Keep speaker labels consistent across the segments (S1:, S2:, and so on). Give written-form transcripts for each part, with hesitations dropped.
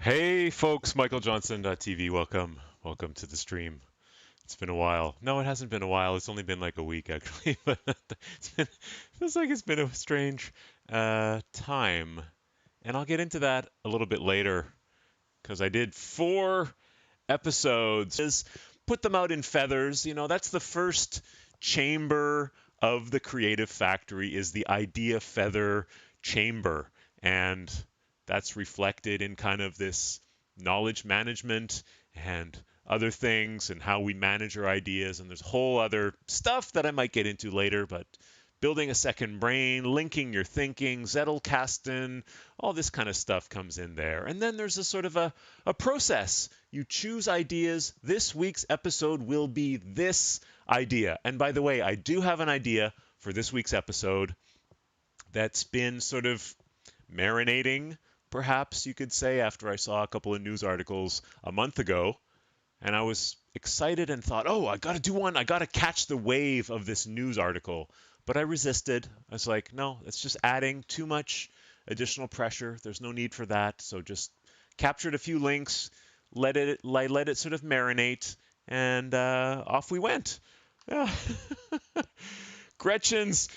S1: Hey folks, MichaelJohnson.tv. Welcome to the stream. It's been a while. No, it hasn't been a while. It's only been like a week actually, but feels like it's been a strange time. And I'll get into that a little bit later because I did 4 episodes. Put them out in feathers. That's the first chamber of the creative factory is the idea feather chamber. And that's reflected in kind of this knowledge management and other things and how we manage our ideas. And there's whole other stuff that I might get into later, but building a second brain, linking your thinking, Zettelkasten, all this kind of stuff comes in there. And then there's a sort of a process. You choose ideas. This week's episode will be this idea. And by the way, I do have an idea for this week's episode that's been sort of marinating, perhaps you could say, after I saw a couple of news articles a month ago. And I was excited and thought, oh, I got to do one. I got to catch the wave of this news article. But I resisted. I was like, no, it's just adding too much additional pressure. There's no need for that. So just captured a few links, let it sort of marinate, and off we went. Yeah. Gretchen's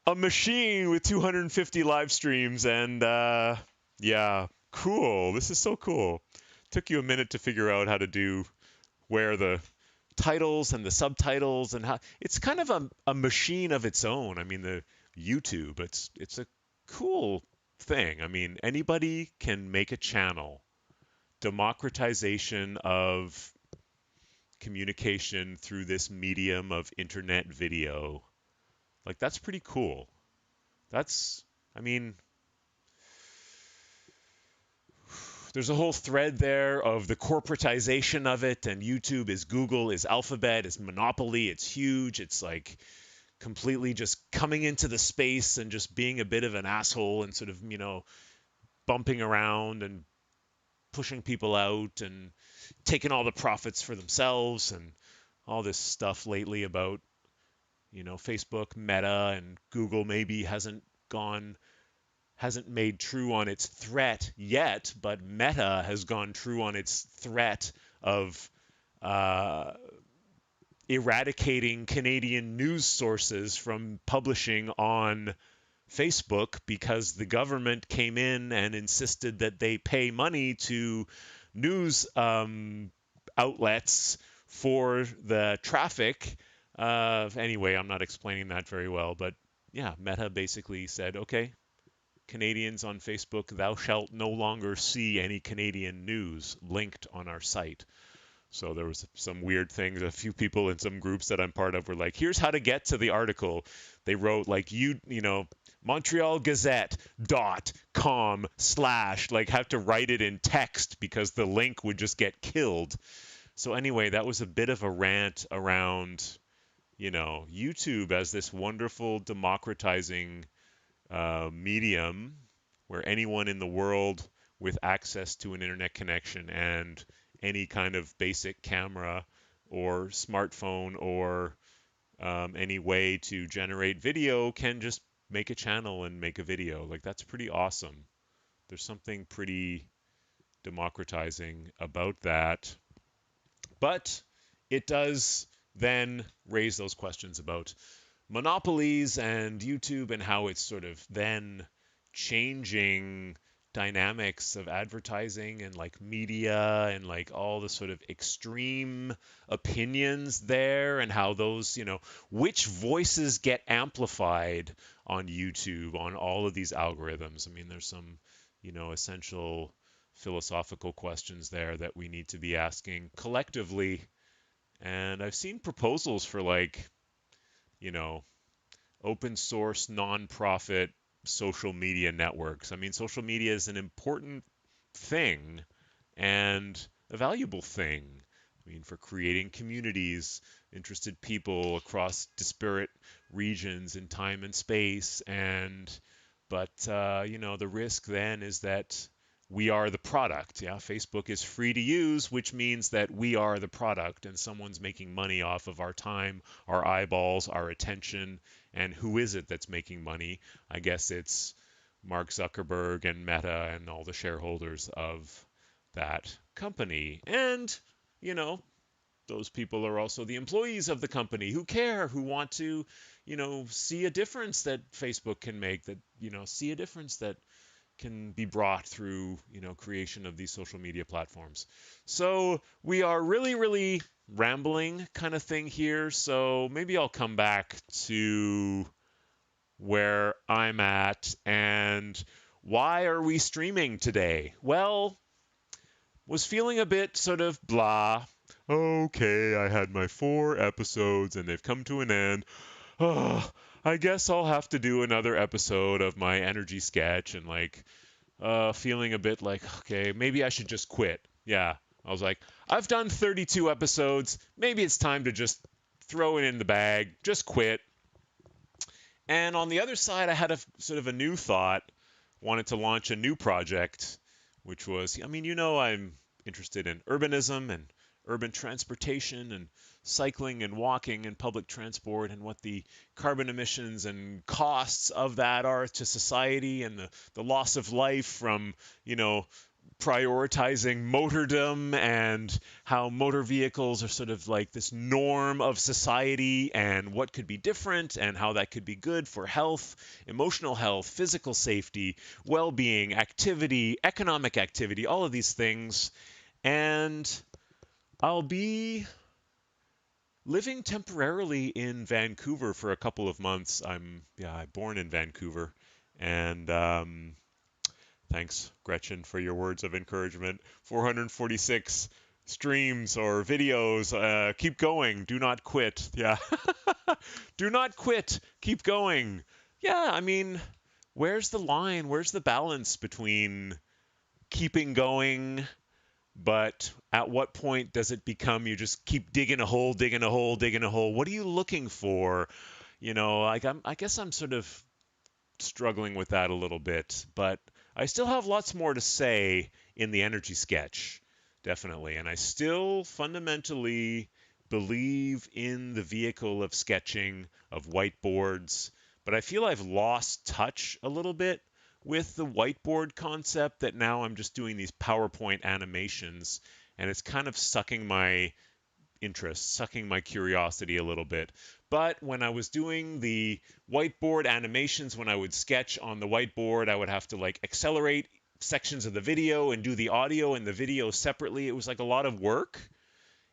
S1: a machine with 250 live streams, and yeah, cool. This is so cool. Took you a minute to figure out how to do where the titles and the subtitles and how it's kind of a machine of its own. I mean, the YouTube, it's a cool thing. I mean, anybody can make a channel. Democratization of communication through this medium of internet video. Like that's pretty cool. That's I mean, there's a whole thread there of the corporatization of it, and YouTube is Google, is Alphabet, is Monopoly, it's huge. It's like completely just coming into the space and just being a bit of an asshole and sort of, bumping around and pushing people out and taking all the profits for themselves and all this stuff lately about, Facebook, Meta, and Google maybe hasn't made true on its threat yet, but Meta has gone true on its threat of uh, eradicating Canadian news sources from publishing on Facebook because the government came in and insisted that they pay money to news outlets for the traffic. Anyway, I'm not explaining that very well, but yeah, Meta basically said, okay, Canadians on Facebook, thou shalt no longer see any Canadian news linked on our site. So there was some weird things. A few people in some groups that I'm part of were like, here's how to get to the article. They wrote like, montrealgazette.com/ like have to write it in text because the link would just get killed. So anyway, that was a bit of a rant around, YouTube as this wonderful democratizing medium where anyone in the world with access to an internet connection and any kind of basic camera or smartphone or any way to generate video can just make a channel and make a video. Like, that's pretty awesome. There's something pretty democratizing about that. But it does then raise those questions about monopolies and YouTube and how it's sort of then changing dynamics of advertising and like media and like all the sort of extreme opinions there and how those, which voices get amplified on YouTube on all of these algorithms. I mean, there's some, essential philosophical questions there that we need to be asking collectively. And I've seen proposals for like, you know, open source, nonprofit social media networks. I mean, social media is an important thing and a valuable thing. I mean, for creating communities, interested people across disparate regions in time and space. But the risk then is that we are the product. Yeah, Facebook is free to use, which means that we are the product and someone's making money off of our time, our eyeballs, our attention. And who is it that's making money? I guess it's Mark Zuckerberg and Meta and all the shareholders of that company. And, you know, those people are also the employees of the company who care, who want to, see a difference that Facebook can make, that, see a difference that can be brought through, creation of these social media platforms. So we are really, really rambling kind of thing here. So maybe I'll come back to where I'm at and why are we streaming today? Well, was feeling a bit sort of blah. Okay, I had my 4 episodes and they've come to an end. Oh, I guess I'll have to do another episode of my energy sketch and like feeling a bit like, okay, maybe I should just quit. Yeah, I was like, I've done 32 episodes. Maybe it's time to just throw it in the bag, just quit. And on the other side, I had a sort of a new thought, wanted to launch a new project, which was, I mean, I'm interested in urbanism and urban transportation and cycling and walking and public transport and what the carbon emissions and costs of that are to society and the loss of life from, prioritizing motordom and how motor vehicles are sort of like this norm of society and what could be different and how that could be good for health, emotional health, physical safety, well-being, activity, economic activity, all of these things. And I'll be living temporarily in Vancouver for a couple of months. I'm born in Vancouver, and thanks, Gretchen, for your words of encouragement. 446 streams or videos. Keep going. Do not quit. Yeah. Do not quit. Keep going. Yeah, I mean, where's the line? Where's the balance between keeping going, but at what point does it become you just keep digging a hole, digging a hole, digging a hole? What are you looking for? Like I guess I'm sort of struggling with that a little bit, but I still have lots more to say in the energy sketch, definitely. And I still fundamentally believe in the vehicle of sketching, of whiteboards, but I feel I've lost touch a little bit with the whiteboard concept that now I'm just doing these PowerPoint animations and it's kind of sucking my interest, sucking my curiosity a little bit. But when I was doing the whiteboard animations, when I would sketch on the whiteboard, I would have to like accelerate sections of the video and do the audio and the video separately. It was like a lot of work,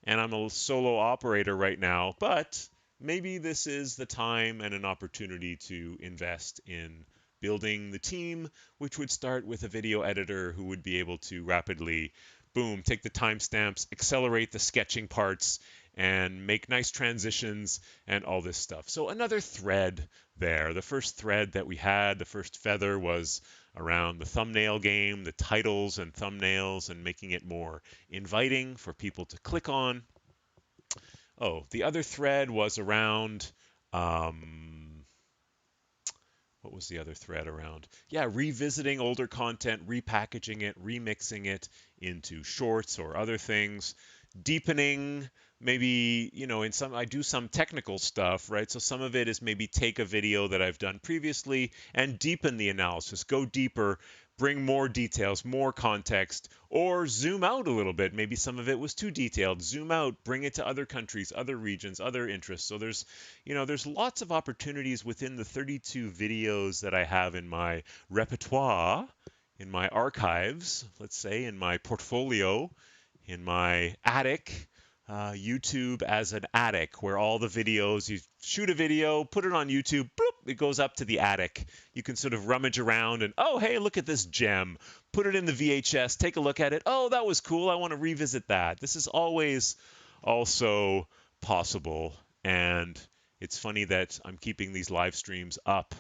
S1: and I'm a solo operator right now, but maybe this is the time and an opportunity to invest in building the team, which would start with a video editor who would be able to rapidly, boom, take the timestamps, accelerate the sketching parts, and make nice transitions and all this stuff. So another thread there. The first thread that we had, the first feather was around the thumbnail game, the titles and thumbnails, and making it more inviting for people to click on. Oh, the other thread was around, what was the other thread around? Yeah, revisiting older content, repackaging it, remixing it into shorts or other things, deepening maybe, in some I do some technical stuff, right? So some of it is maybe take a video that I've done previously and deepen the analysis, go deeper, bring more details, more context, or zoom out a little bit. Maybe some of it was too detailed. Zoom out, bring it to other countries, other regions, other interests. So there's lots of opportunities within the 32 videos that I have in my repertoire, in my archives, let's say, in my portfolio, in my attic, YouTube as an attic, where all the videos, you shoot a video, put it on YouTube, bloop, it goes up to the attic. You can sort of rummage around and, oh, hey, look at this gem. Put it in the VHS, take a look at it. Oh, that was cool. I want to revisit that. This is always also possible. And it's funny that I'm keeping these live streams up.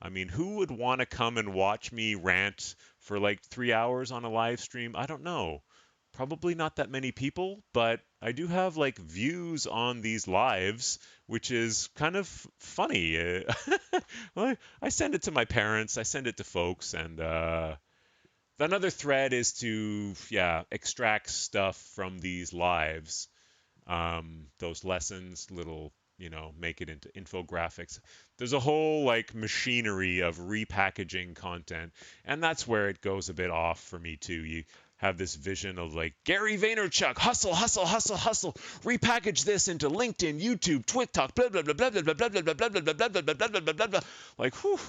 S1: I mean, who would want to come and watch me rant for like 3 hours on a live stream? I don't know. Probably not that many people, but I do have like views on these lives, which is kind of funny. Well, I send it to my parents, I send it to folks, and another thread is to, yeah, extract stuff from these lives, those lessons, little make it into infographics. There's a whole like machinery of repackaging content, and that's where it goes a bit off for me too. You have this vision of like Gary Vaynerchuk, hustle, hustle, hustle, hustle, repackage this into LinkedIn, YouTube, TikTok, blah blah blah blah blah blah blah blah blah blah blah blah blah blah blah blah blah blah. Like, whew,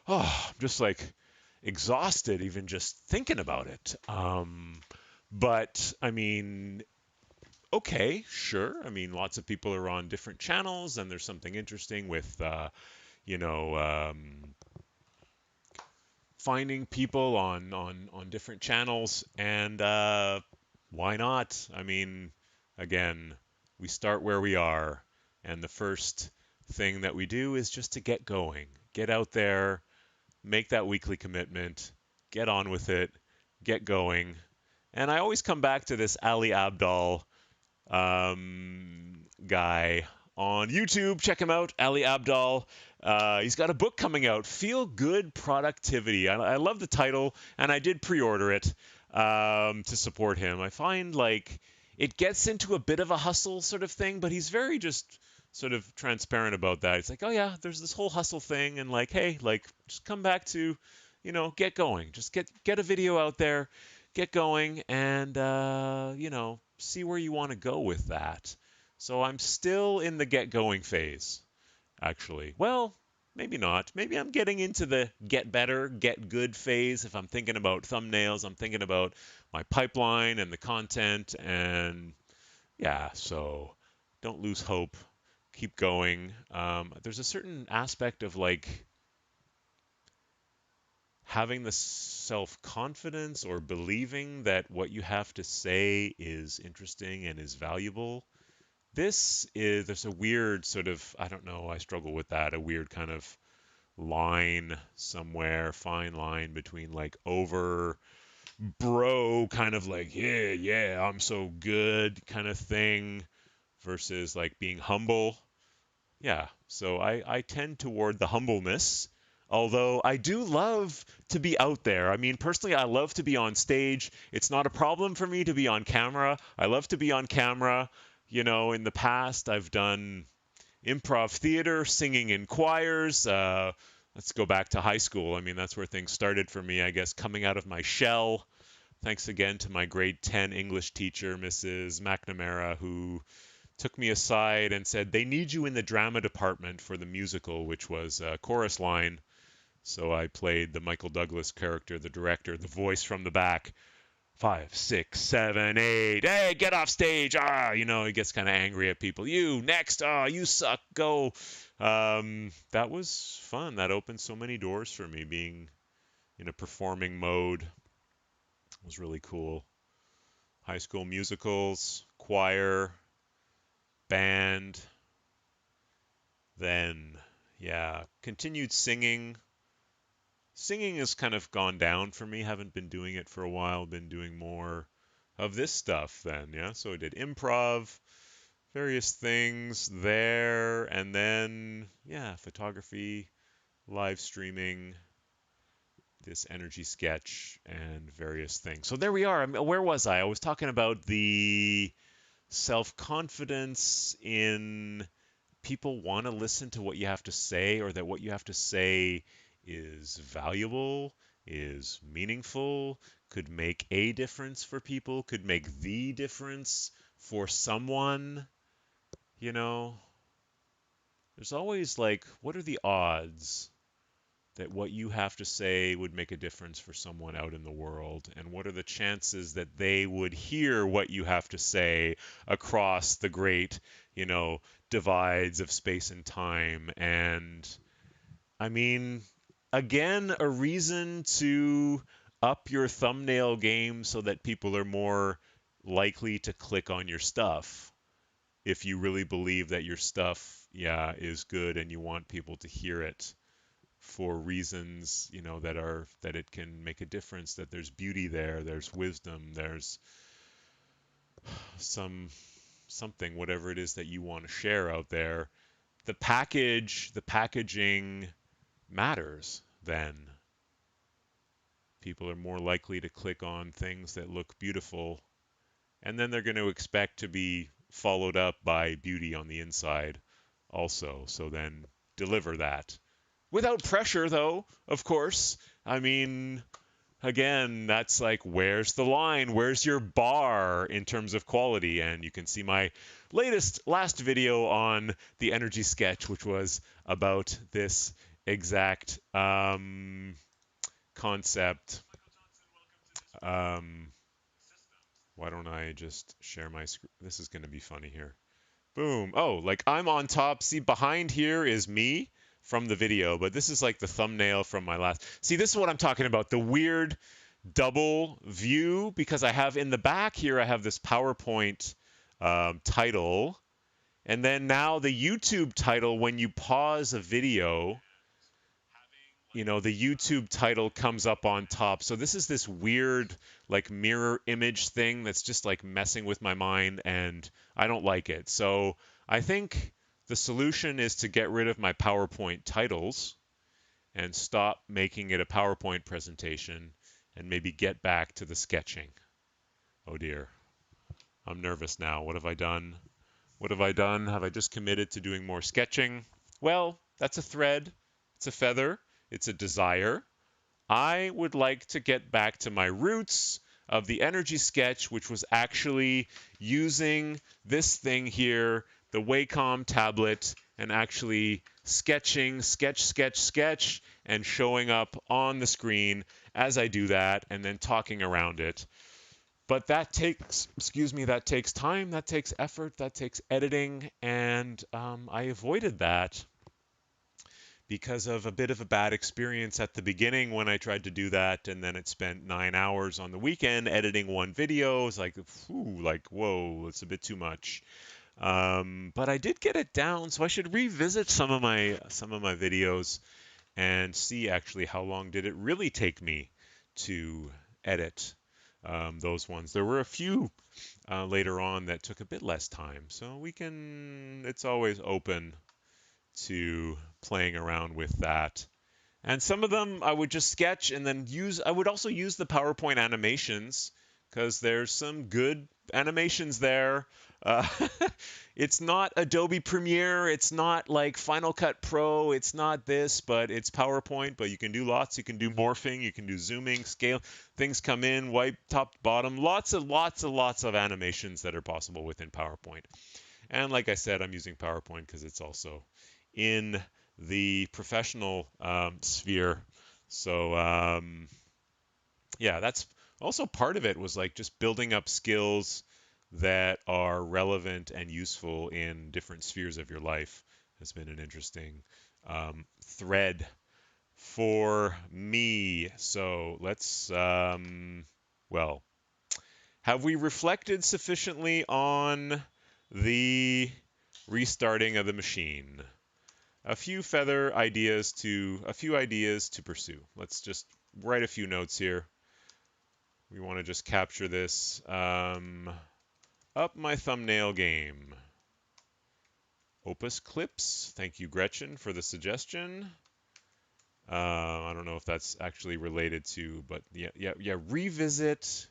S1: oh, I'm just like exhausted even just thinking about it. But I mean, okay, sure. I mean, lots of people are on different channels, and there's something interesting with, you know, finding people on different channels, and why not? I mean, again, we start where we are, and the first thing that we do is just to get going, get out there, make that weekly commitment, get on with it, get going. And I always come back to this Ali Abdal guy on YouTube. Check him out, Ali Abdal. He's got a book coming out, Feel Good Productivity. I love the title, and I did pre-order it to support him. I find like it gets into a bit of a hustle sort of thing, but he's very just sort of transparent about that. It's like, oh yeah, there's this whole hustle thing, and like, hey, like just come back to, get going. Just get a video out there, get going, and see where you want to go with that. So I'm still in the get going phase, actually. Well, maybe not. Maybe I'm getting into the get better, get good phase. If I'm thinking about thumbnails, I'm thinking about my pipeline and the content. And yeah, so don't lose hope. Keep going. There's a certain aspect of like having the self confidence or believing that what you have to say is interesting and is valuable. There's a weird sort of, I don't know, I struggle with that, a weird kind of line somewhere, fine line between like over bro, kind of like, yeah, yeah, I'm so good kind of thing versus like being humble. Yeah, so I tend toward the humbleness, although I do love to be out there. I mean, personally, I love to be on stage. It's not a problem for me to be on camera. I love to be on camera. In the past, I've done improv theater, singing in choirs. Let's go back to high school. I mean, that's where things started for me, I guess, coming out of my shell. Thanks again to my grade 10 English teacher, Mrs. McNamara, who took me aside and said, they need you in the drama department for the musical, which was a chorus line. So I played the Michael Douglas character, the director, the voice from the back. 5, 6, 7, 8. Hey, get off stage. He gets kind of angry at people. You, next. You suck. Go. That was fun. That opened so many doors for me. Being in a performing mode was really cool. High school musicals, choir, band, then, yeah, continued singing. Singing has kind of gone down for me. Haven't been doing it for a while. Been doing more of this stuff then, yeah. So I did improv, various things there, and then, yeah, photography, live streaming, this energy sketch, and various things. So there we are. I mean, where was I? I was talking about the self-confidence in people want to listen to what you have to say, or that what you have to say is valuable, is meaningful, could make a difference for people, could make the difference for someone. You know, there's always like, what are the odds that what you have to say would make a difference for someone out in the world? And what are the chances that they would hear what you have to say across the great, divides of space and time? And I mean, again, a reason to up your thumbnail game so that people are more likely to click on your stuff if you really believe that your stuff, yeah, is good and you want people to hear it for reasons, that it can make a difference, that there's beauty there, there's wisdom, there's something, whatever it is that you want to share out there. The packaging matters then. People are more likely to click on things that look beautiful, and then they're going to expect to be followed up by beauty on the inside. also. So then deliver that. Without pressure, though, of course. I mean, again, that's like, where's the line? Where's your bar in terms of quality? And you can see my last video on the energy sketch, which was about this exact concept. Um, why don't I just share my screen? This is going to be funny here. Boom. Oh, like I'm on top. See, behind here is me from the video, but this is like the thumbnail from my last. See, this is what I'm talking about. The weird double view, because I have in the back here, I have this PowerPoint title. And then now the YouTube title, when you pause a video, the YouTube title comes up on top. So this is this weird, like, mirror image thing that's just like messing with my mind, and I don't like it. So I think the solution is to get rid of my PowerPoint titles and stop making it a PowerPoint presentation and maybe get back to the sketching. Oh dear. I'm nervous now. What have I done? What have I done? Have I just committed to doing more sketching? Well, that's a thread. It's a feather. It's a desire. I would like to get back to my roots of the energy sketch, which was actually using this thing here, the Wacom tablet, and actually sketching, sketch, and showing up on the screen as I do that, and then talking around it. But that takes time, that takes effort, that takes editing, and I avoided that because of a bit of a bad experience at the beginning when I tried to do that, and then it spent 9 hours on the weekend editing one video. It's like, whoa, it's a bit too much. But I did get it down, so I should revisit some of my videos and see actually how long did it really take me to edit those ones. There were a few later on that took a bit less time, so it's always open to playing around with that. And some of them I would just sketch and then I would also use the PowerPoint animations because there's some good animations there. Uh, it's not Adobe Premiere, it's not like Final Cut Pro, it's not this, but it's PowerPoint. But you can do lots. You can do morphing, you can do zooming, scale. Things come in, wipe, top, bottom. Lots of animations that are possible within PowerPoint. And like I said, I'm using PowerPoint because it's also in the professional sphere. So yeah, that's also part of it was like just building up skills that are relevant and useful in different spheres of your life has been an interesting thread for me. So let's, well, have we reflected sufficiently on the restarting of the machine? A few ideas to pursue. Let's just write a few notes here. We want to just capture this. Up my thumbnail game. Opus clips. Thank you, Gretchen, for the suggestion. I don't know if that's actually related to, but yeah. Revisit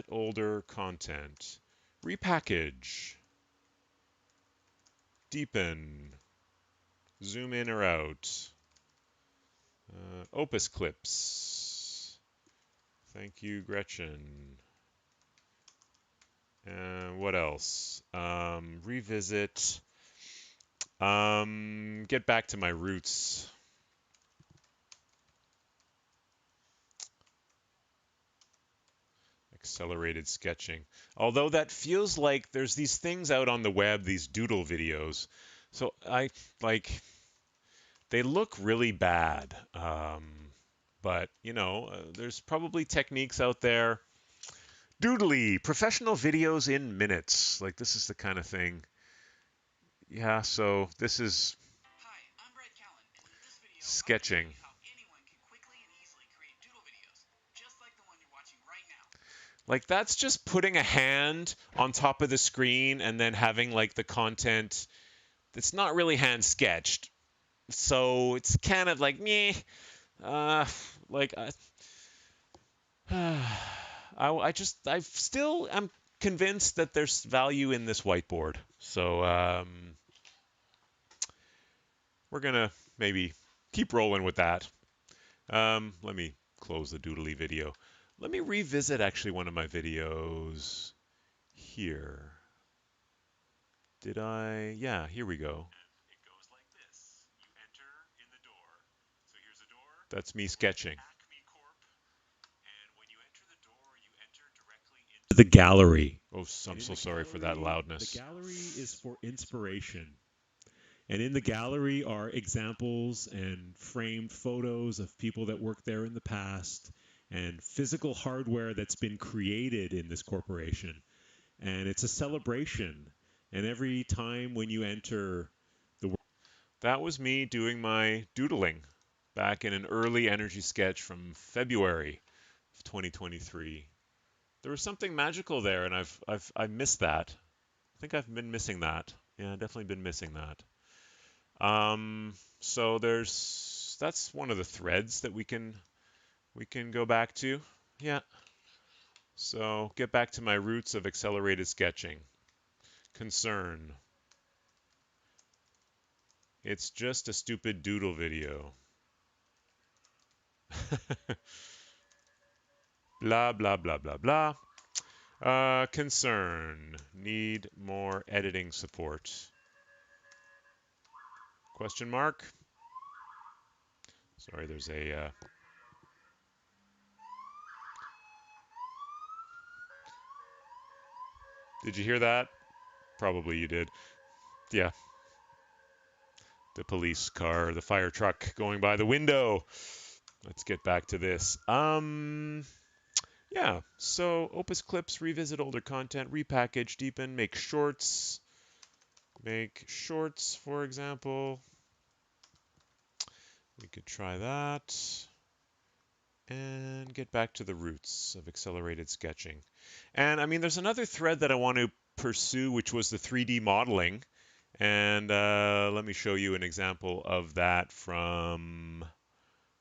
S1: older content. Repackage. Deepen. Zoom in or out. Opus clips. Thank you, Gretchen. What else? Revisit. Get back to my roots. Accelerated sketching. Although that feels like there's these things out on the web, these doodle videos. So I like they look really bad. But there's probably techniques out there. Doodly, professional videos in minutes. Like this is the kind of thing. Yeah, so this is sketching. Like that's just putting a hand on top of the screen and then having like the content that's not really hand sketched. So it's kind of like meh. Like I still am convinced that there's value in this whiteboard. So we're gonna maybe keep rolling with that. Let me close the doodly video. Let me revisit actually one of my videos here. Did I? Yeah, here we go. It goes like this. You enter in the door. So here's a door. That's me sketching. Acme Corp. And when you enter the door, you enter directly into the gallery. Oh, I'm so sorry for that loudness.
S2: The gallery is for inspiration. And in the gallery are examples and framed photos of people that worked there in the past and physical hardware that's been created in this corporation. And it's a celebration. And every time when you enter the
S1: That was me doing my doodling back in an early energy sketch from February of 2023. There was something magical there, and I missed that. I think I've been missing that. Yeah, definitely been missing that. So that's one of the threads that we can go back to. Yeah. So get back to my roots of accelerated sketching. Concern. It's just a stupid doodle video. Blah blah blah blah blah. Concern. Need more editing support. Question mark. Sorry, there's a. Did you hear that? Probably you did. Yeah, the police car, the fire truck going by the window. Let's get back to this. Yeah. So Opus clips, revisit older content, repackage, deepen, make shorts. Make shorts, for example. We could try that. And get back to the roots of accelerated sketching. And I mean, there's another thread that I want to pursue, which was the 3D modeling. And let me show you an example of that from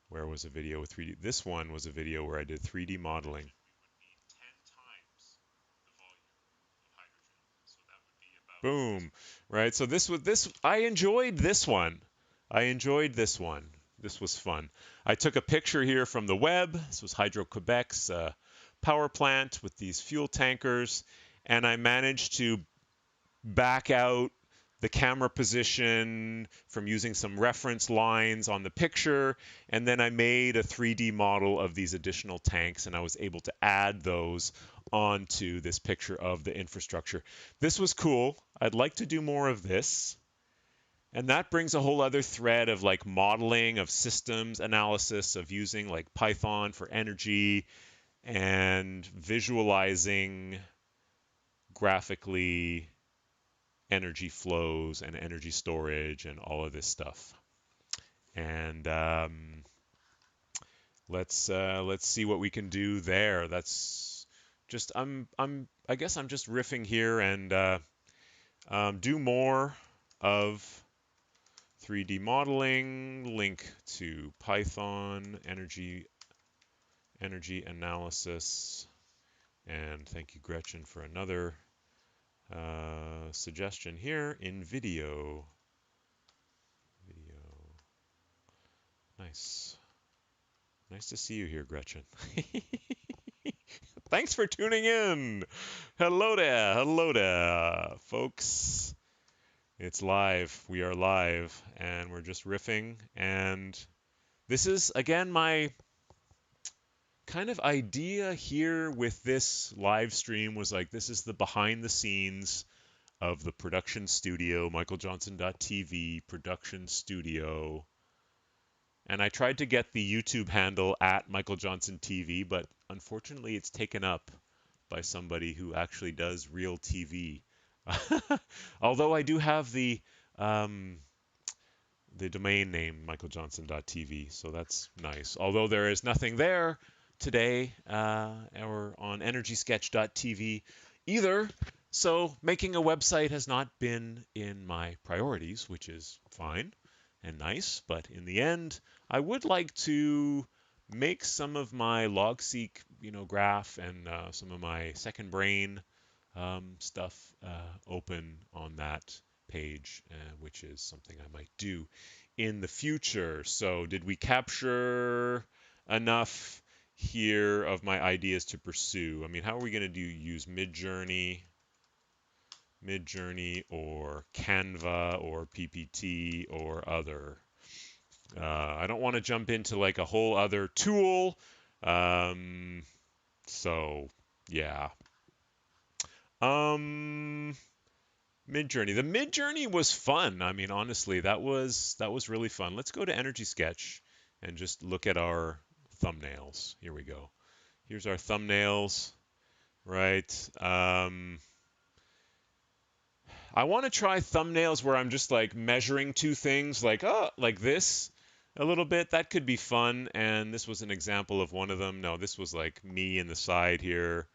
S1: where was a video with 3D? This one was a video where I did 3D modeling. Boom. Right. So this I enjoyed this one. I enjoyed this one. This was fun. I took a picture here from the web. This was Hydro-Quebec's power plant with these fuel tankers, and I managed to back out the camera position from using some reference lines on the picture, and then I made a 3D model of these additional tanks, and I was able to add those onto this picture of the infrastructure. This was cool. I'd like to do more of this. And that brings a whole other thread of like modeling, of systems analysis, of using like Python for energy and visualizing graphically energy flows and energy storage and all of this stuff. And let's see what we can do there. That's just I guess I'm just riffing here and do more of 3D modeling. Link to Python energy analysis. And thank you, Gretchen, for another suggestion here in video. Video. Nice. Nice to see you here, Gretchen. Thanks for tuning in. Hello there, folks. It's live. We are live, and we're just riffing. And this is, again, my kind of idea here with this live stream was like, this is the behind the scenes of the production studio, michaeljohnson.tv production studio. And I tried to get the YouTube handle at Michael Johnson TV, but unfortunately it's taken up by somebody who actually does real TV. Although I do have the domain name michaeljohnson.tv, so that's nice. Although there is nothing there today or on energysketch.tv either. So making a website has not been in my priorities, which is fine and nice. But in the end, I would like to make some of my logseek, graph and some of my second brain stuff open on that page, which is something I might do in the future. So, did we capture enough here of my ideas to pursue? I mean, how are we going to use Midjourney or Canva or PPT or other? I don't want to jump into like a whole other tool. Um, so yeah. Um, Midjourney. The Midjourney was fun. I mean, honestly, that was really fun. Let's go to Energy Sketch and just look at our thumbnails. Here we go. Here's our thumbnails, right? I want to try thumbnails where I'm just like measuring two things, like like this a little bit. That could be fun. And this was an example of one of them. No, this was like me in the side here.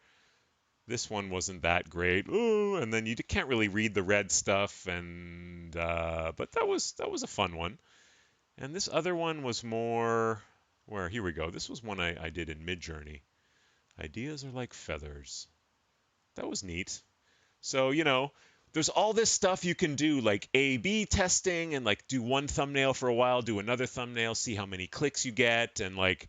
S1: This one wasn't that great. Ooh, and then you can't really read the red stuff, and but that was a fun one. And this other one was more. Where here we go. This was one I did in Midjourney. Ideas are like feathers. That was neat. So, there's all this stuff you can do, like A/B testing, and like do one thumbnail for a while, do another thumbnail, see how many clicks you get, and like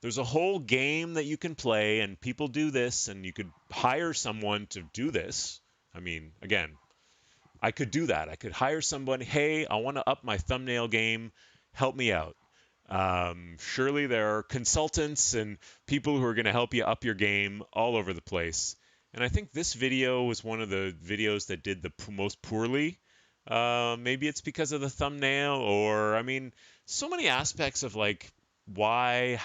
S1: there's a whole game that you can play, and people do this, and you could hire someone to do this. I mean, again, I could do that. I could hire someone, hey, I want to up my thumbnail game, help me out. Surely there are consultants and people who are going to help you up your game all over the place. And I think this video was one of the videos that did the most poorly. Maybe it's because of the thumbnail, or I mean, so many aspects of like why,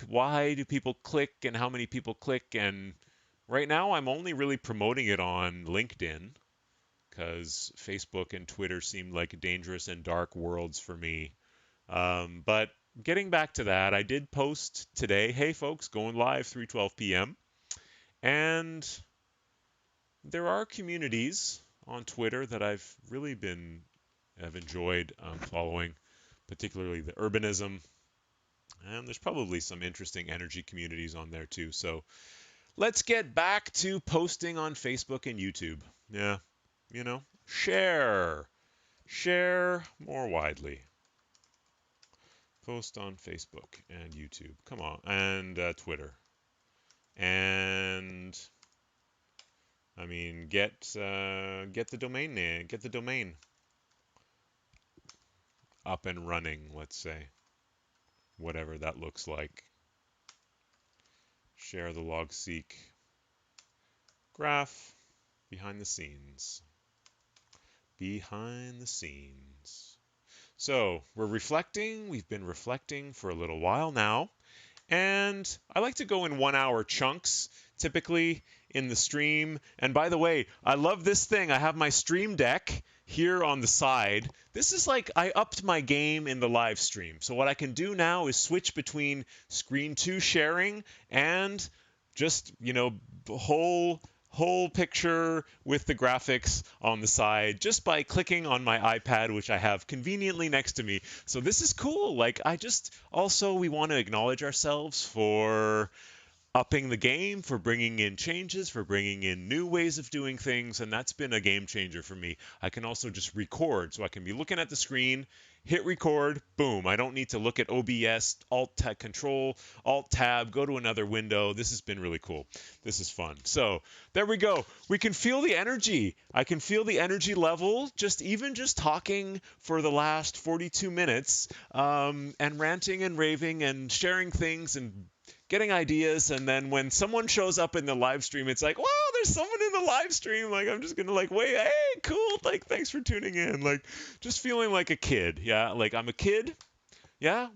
S1: why do people click and how many people click. And right now, I'm only really promoting it on LinkedIn because Facebook and Twitter seem like dangerous and dark worlds for me. But getting back to that, I did post today, hey folks, going live 3:12 p.m. And there are communities on Twitter that have enjoyed following, particularly the urbanism. And there's probably some interesting energy communities on there too. So let's get back to posting on Facebook and YouTube. Yeah, share more widely. Post on Facebook and YouTube. Come on, and Twitter. And I mean, get the domain name, get the domain up and running. Let's say, whatever that looks like. Share the log seek graph behind the scenes. Behind the scenes. So we're reflecting. We've been reflecting for a little while now. And I like to go in 1 hour chunks, typically in the stream. And by the way, I love this thing. I have my stream deck here on the side. This is like I upped my game in the live stream. So what I can do now is switch between screen 2 sharing and just, whole picture with the graphics on the side just by clicking on my iPad, which I have conveniently next to me. So this is cool. Like we want to acknowledge ourselves for upping the game, for bringing in changes, for bringing in new ways of doing things, and that's been a game changer for me. I can also just record, so I can be looking at the screen, hit record, boom. I don't need to look at OBS, Control, Alt Tab, go to another window. This has been really cool. This is fun. So there we go. We can feel the energy. I can feel the energy level just talking for the last 42 minutes and ranting and raving and sharing things and getting ideas. And then when someone shows up in the live stream, it's like, wow, there's someone in the live stream. Like, I'm just gonna like, wait, hey, cool, like, thanks for tuning in. Like, just feeling like a kid. Yeah, like I'm a kid. Yeah,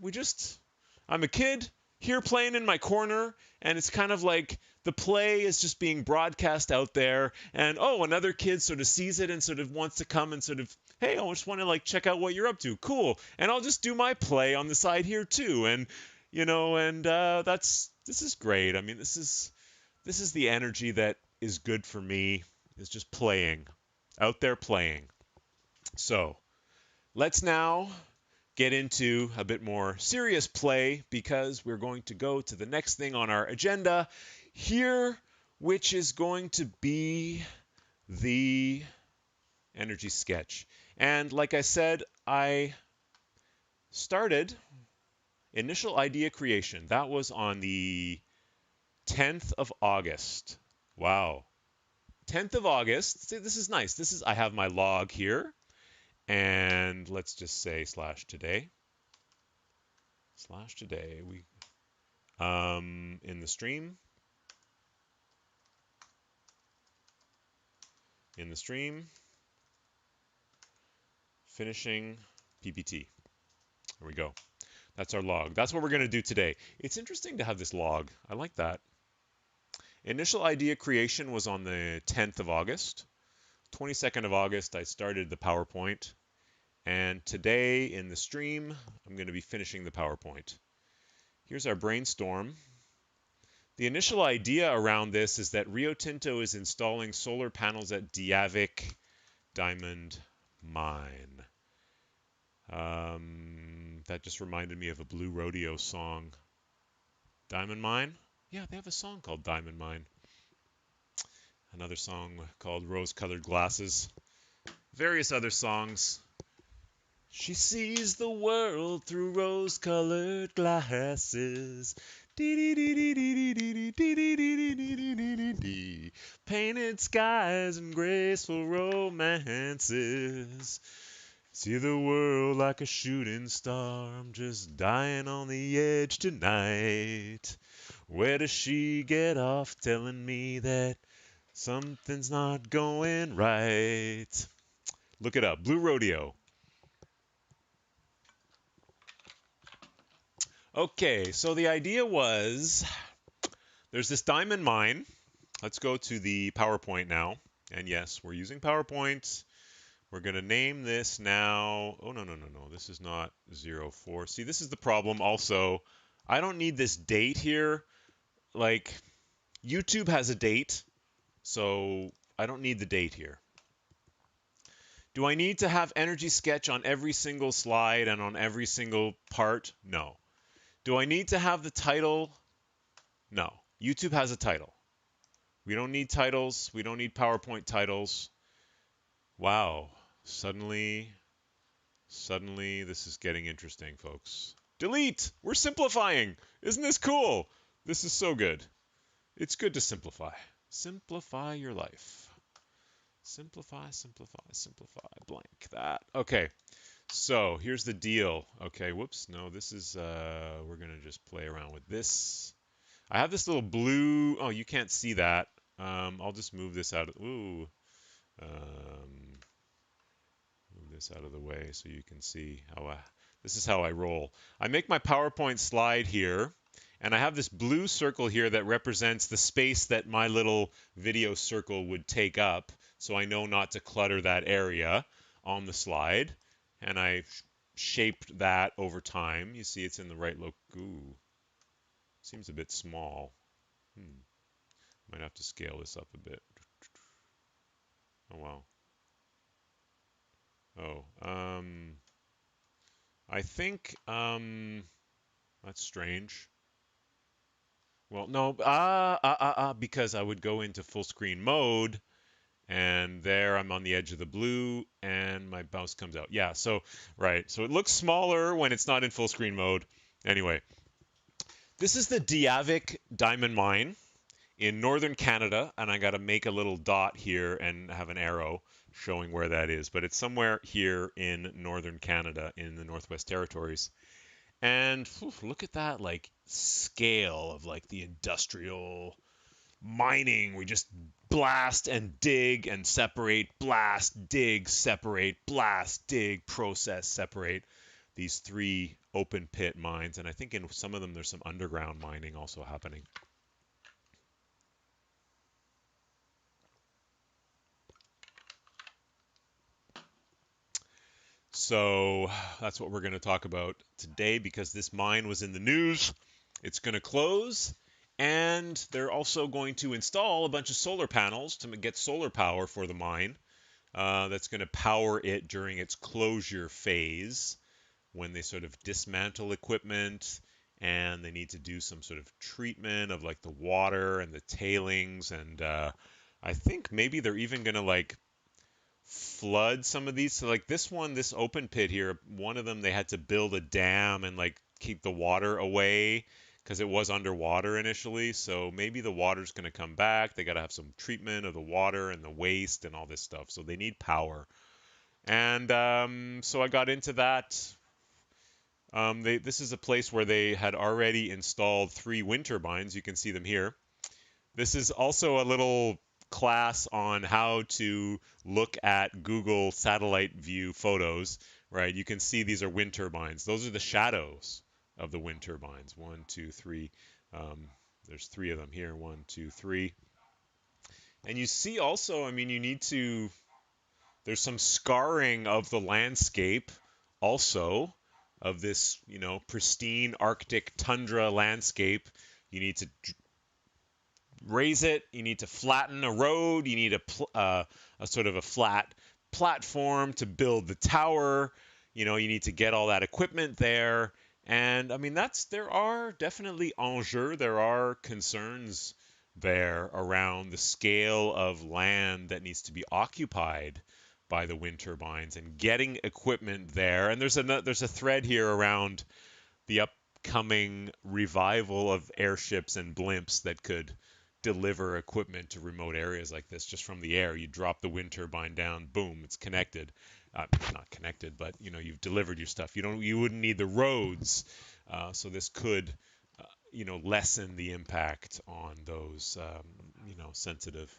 S1: I'm a kid here playing in my corner, and it's kind of like the play is just being broadcast out there, and another kid sort of sees it and sort of wants to come and sort of, hey, I just want to like check out what you're up to. Cool. And I'll just do my play on the side here too. And this is great. I mean, this is the energy that is good for me, is just playing, out there playing. So let's now get into a bit more serious play, because we're going to go to the next thing on our agenda here, which is going to be the energy sketch. And like I said, I started initial idea creation. That was on the 10th of August. Wow. 10th of August. See, this is nice. I have my log here, and let's just say slash today. Slash today. In the stream. In the stream. Finishing PPT. There we go. That's our log. That's what we're going to do today. It's interesting to have this log. I like that. Initial idea creation was on the 10th of August. 22nd of August, I started the PowerPoint. And today in the stream, I'm going to be finishing the PowerPoint. Here's our brainstorm. The initial idea around this is that Rio Tinto is installing solar panels at Diavik Diamond Mine. That just reminded me of a Blue Rodeo song. Diamond Mine? Yeah, they have a song called Diamond Mine. Another song called Rose Colored Glasses. Various other songs. She sees the world through rose-colored glasses. Painted skies and graceful romances. See the world like a shooting star. I'm just dying on the edge tonight. Where does she get off telling me that something's not going right? Look it up. Blue Rodeo. Okay, so the idea was there's this diamond mine. Let's go to the PowerPoint now. And yes, we're using PowerPoint. We're going to name this now. Oh, no, no, no, no. This is not 04. See, this is the problem also. I don't need this date here. Like, YouTube has a date, so I don't need the date here. Do I need to have Energy Sketch on every single slide and on every single part? No. Do I need to have the title? No. YouTube has a title. We don't need titles. We don't need PowerPoint titles. Wow. Suddenly, this is getting interesting, folks. Delete! We're simplifying! Isn't this cool? This is so good. It's good to simplify. Simplify your life. Simplify, simplify, simplify. Blank that. Okay. So here's the deal. Okay, whoops. No, this is, we're going to just play around with this. I have this little blue, oh, you can't see that. I'll just move this out. Ooh. Move this out of the way so you can see how this is how I roll. I make my PowerPoint slide here, and I have this blue circle here that represents the space that my little video circle would take up, so I know not to clutter that area on the slide. And I shaped that over time. You see it's in the right look. Ooh, seems a bit small. Might have to scale this up a bit. Oh, wow. Oh, I think, that's strange. Well, no, because I would go into full screen mode, and there I'm on the edge of the blue, and my mouse comes out. Yeah, so, right. So it looks smaller when it's not in full screen mode. Anyway, this is the Diavik Diamond Mine in northern Canada, and I got to make a little dot here and have an arrow showing where that is. But it's somewhere here in northern Canada in the Northwest Territories. And look at that, like, scale of, like, the industrial mining. We just blast and dig and separate, blast, dig, separate, blast, dig, process, separate. These three open pit mines. And I think in some of them there's some underground mining also happening. So that's what we're going to talk about today because this mine was in the news. It's going to close, and they're also going to install a bunch of solar panels to get solar power for the mine. That's going to power it during its closure phase when they sort of dismantle equipment and they need to do some sort of treatment of like the water and the tailings. And I think maybe they're even going to like flood some of these. So like this one, this open pit here, one of them they had to build a dam and like keep the water away because it was underwater initially. So maybe the water's going to come back. They got to have some treatment of the water and the waste and all this stuff. So they need power. And so I got into that. This is a place where they had already installed 3 wind turbines. You can see them here. This is also a little class on how to look at Google satellite view photos, right? You can see these are wind turbines. Those are the shadows of the wind turbines. One, two, three. Um, there's 3 of them here. One, two, three. And you see also, I mean, you need to, there's some scarring of the landscape also of this, pristine Arctic tundra landscape. You need to raise it. You need to flatten a road. You need a sort of a flat platform to build the tower. You need to get all that equipment there. And I mean, there are definitely enjeux. There are concerns there around the scale of land that needs to be occupied by the wind turbines and getting equipment there. And there's a thread here around the upcoming revival of airships and blimps that could deliver equipment to remote areas like this just from the air. You drop the wind turbine down, boom, it's connected. Not connected, but you've delivered your stuff. You wouldn't need the roads, so this could, lessen the impact on those, sensitive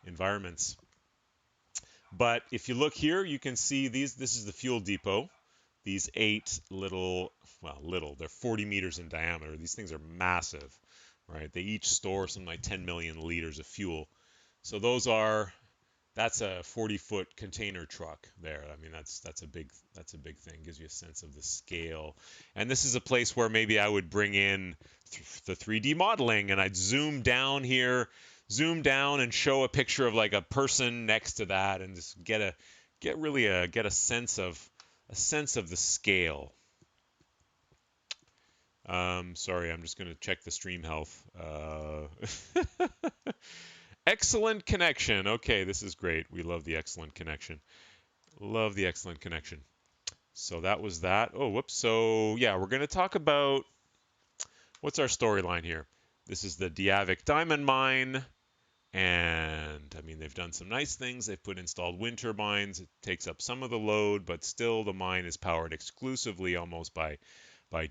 S1: environments. But if you look here, you can see these. This is the fuel depot. These 8 little, well, little, they're 40 meters in diameter. These things are massive, right? They each store something like 10 million liters of fuel. So that's a 40-foot container truck there. I mean, that's a big thing. Gives you a sense of the scale. And this is a place where maybe I would bring in the 3D modeling and I'd zoom down here, zoom down and show a picture of like a person next to that and just get a sense of the scale. Sorry, I'm just going to check the stream health. Excellent connection. Okay, this is great. We love the excellent connection. Love the excellent connection. So that was that. Oh, whoops. So yeah, we're going to talk about what's our storyline here. This is the Diavik diamond mine. And I mean, they've done some nice things. They've installed wind turbines. It takes up some of the load, but still the mine is powered exclusively almost by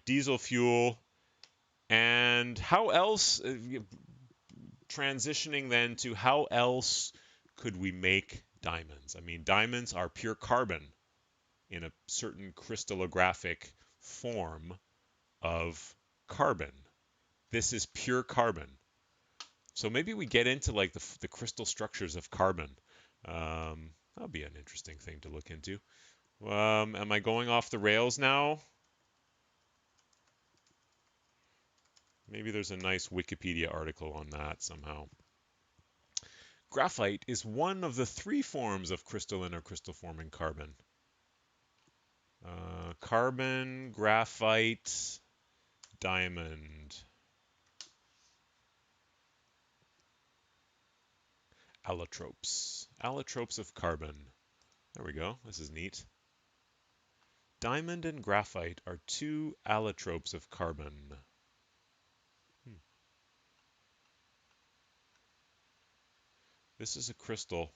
S1: diesel fuel. And how else, transitioning then to how else could we make diamonds? I mean, diamonds are pure carbon in a certain crystallographic form of carbon. This is pure carbon. So maybe we get into like the crystal structures of carbon. That'll be an interesting thing to look into. Am I going off the rails now? Maybe there's a nice Wikipedia article on that somehow. Graphite is one of the 3 forms of crystalline or crystal forming carbon. Carbon, graphite, diamond. Allotropes. Allotropes of carbon. There we go. This is neat. Diamond and graphite are 2 allotropes of carbon. This is a crystal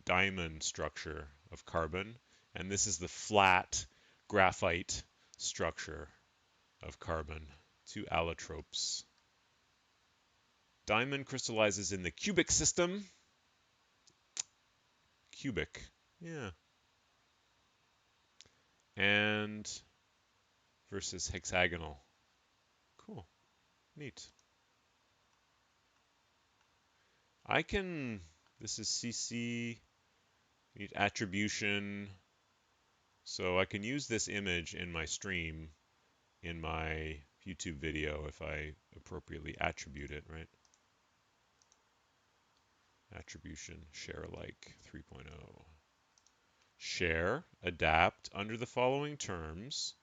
S1: diamond structure of carbon, and this is the flat graphite structure of carbon. 2 allotropes. Diamond crystallizes in the cubic system. Cubic, yeah. And versus hexagonal. Cool, neat. This is CC, need attribution. So I can use this image in my stream, in my YouTube video, if I appropriately attribute it, right? Attribution, share alike 3.0. Share, adapt under the following terms.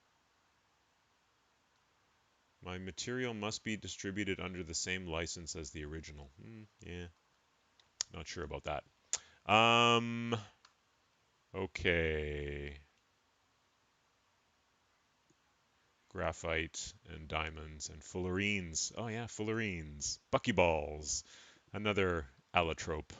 S1: My material must be distributed under the same license as the original. Yeah, not sure about that. Um, okay. Graphite and diamonds and fullerenes. Oh yeah, fullerenes. Buckyballs. Another allotrope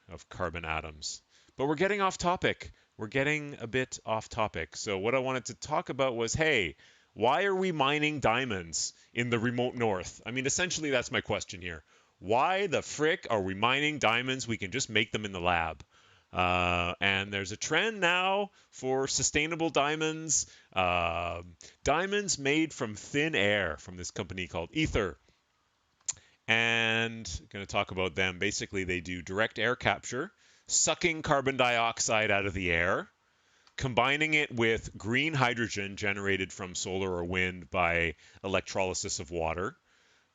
S1: of carbon atoms. But we're getting off topic. We're getting a bit off topic. So what I wanted to talk about was, hey, why are we mining diamonds in the remote north? I mean, essentially that's my question here. Why the frick are we mining diamonds? We can just make them in the lab. And there's a trend now for sustainable diamonds. Diamonds made from thin air from this company called Ether. And I'm going to talk about them. Basically, they do direct air capture, sucking carbon dioxide out of the air, combining it with green hydrogen generated from solar or wind by electrolysis of water,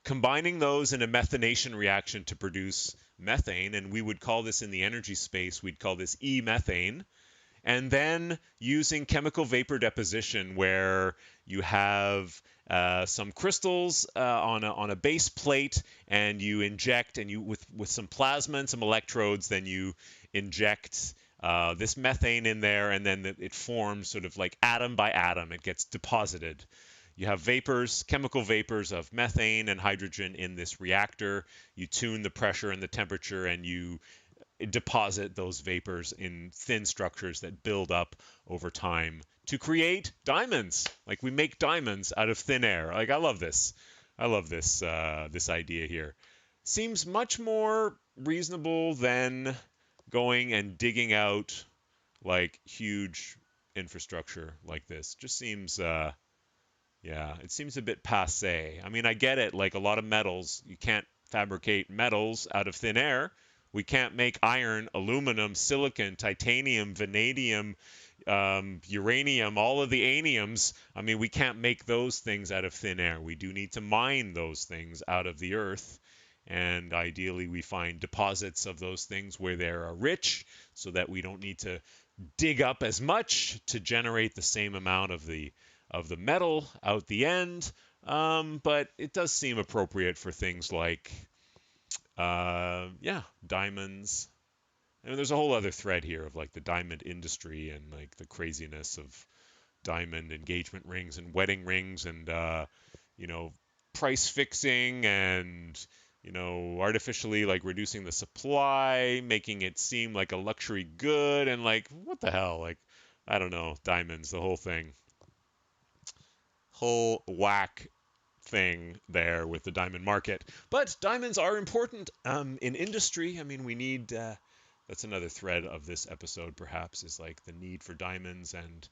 S1: combining those in a methanation reaction to produce methane, and we would call this in the energy space, we'd call this e-methane, and then using chemical vapor deposition where you have some crystals on a base plate, and you inject, and you with some plasma and some electrodes, then you inject this methane in there, and then it forms sort of like atom by atom. It gets deposited. You have vapors, chemical vapors of methane and hydrogen in this reactor. You tune the pressure and the temperature, and you deposit those vapors in thin structures that build up over time to create diamonds. Like we make diamonds out of thin air. Like I love this. I love this idea here. Seems much more reasonable than going and digging out like huge infrastructure like this. Just seems yeah, it seems a bit passe. I mean, I get it. Like a lot of metals, you can't fabricate metals out of thin air. We can't make iron, aluminum, silicon, titanium, vanadium, uranium, all of the aniums. I mean, we can't make those things out of thin air. We do need to mine those things out of the earth. And ideally, we find deposits of those things where they are rich so that we don't need to dig up as much to generate the same amount of the metal out the end. But it does seem appropriate for things like, yeah, diamonds. I mean, there's a whole other thread here of like the diamond industry and like the craziness of diamond engagement rings and wedding rings and, you know, price fixing and, you know, artificially like reducing the supply, making it seem like a luxury good and like, what the hell? Like, I don't know, diamonds, the whole thing. Whole whack thing there with the diamond market. But diamonds are important in industry. I mean, we need. That's another thread of this episode, perhaps, is like the need for diamonds and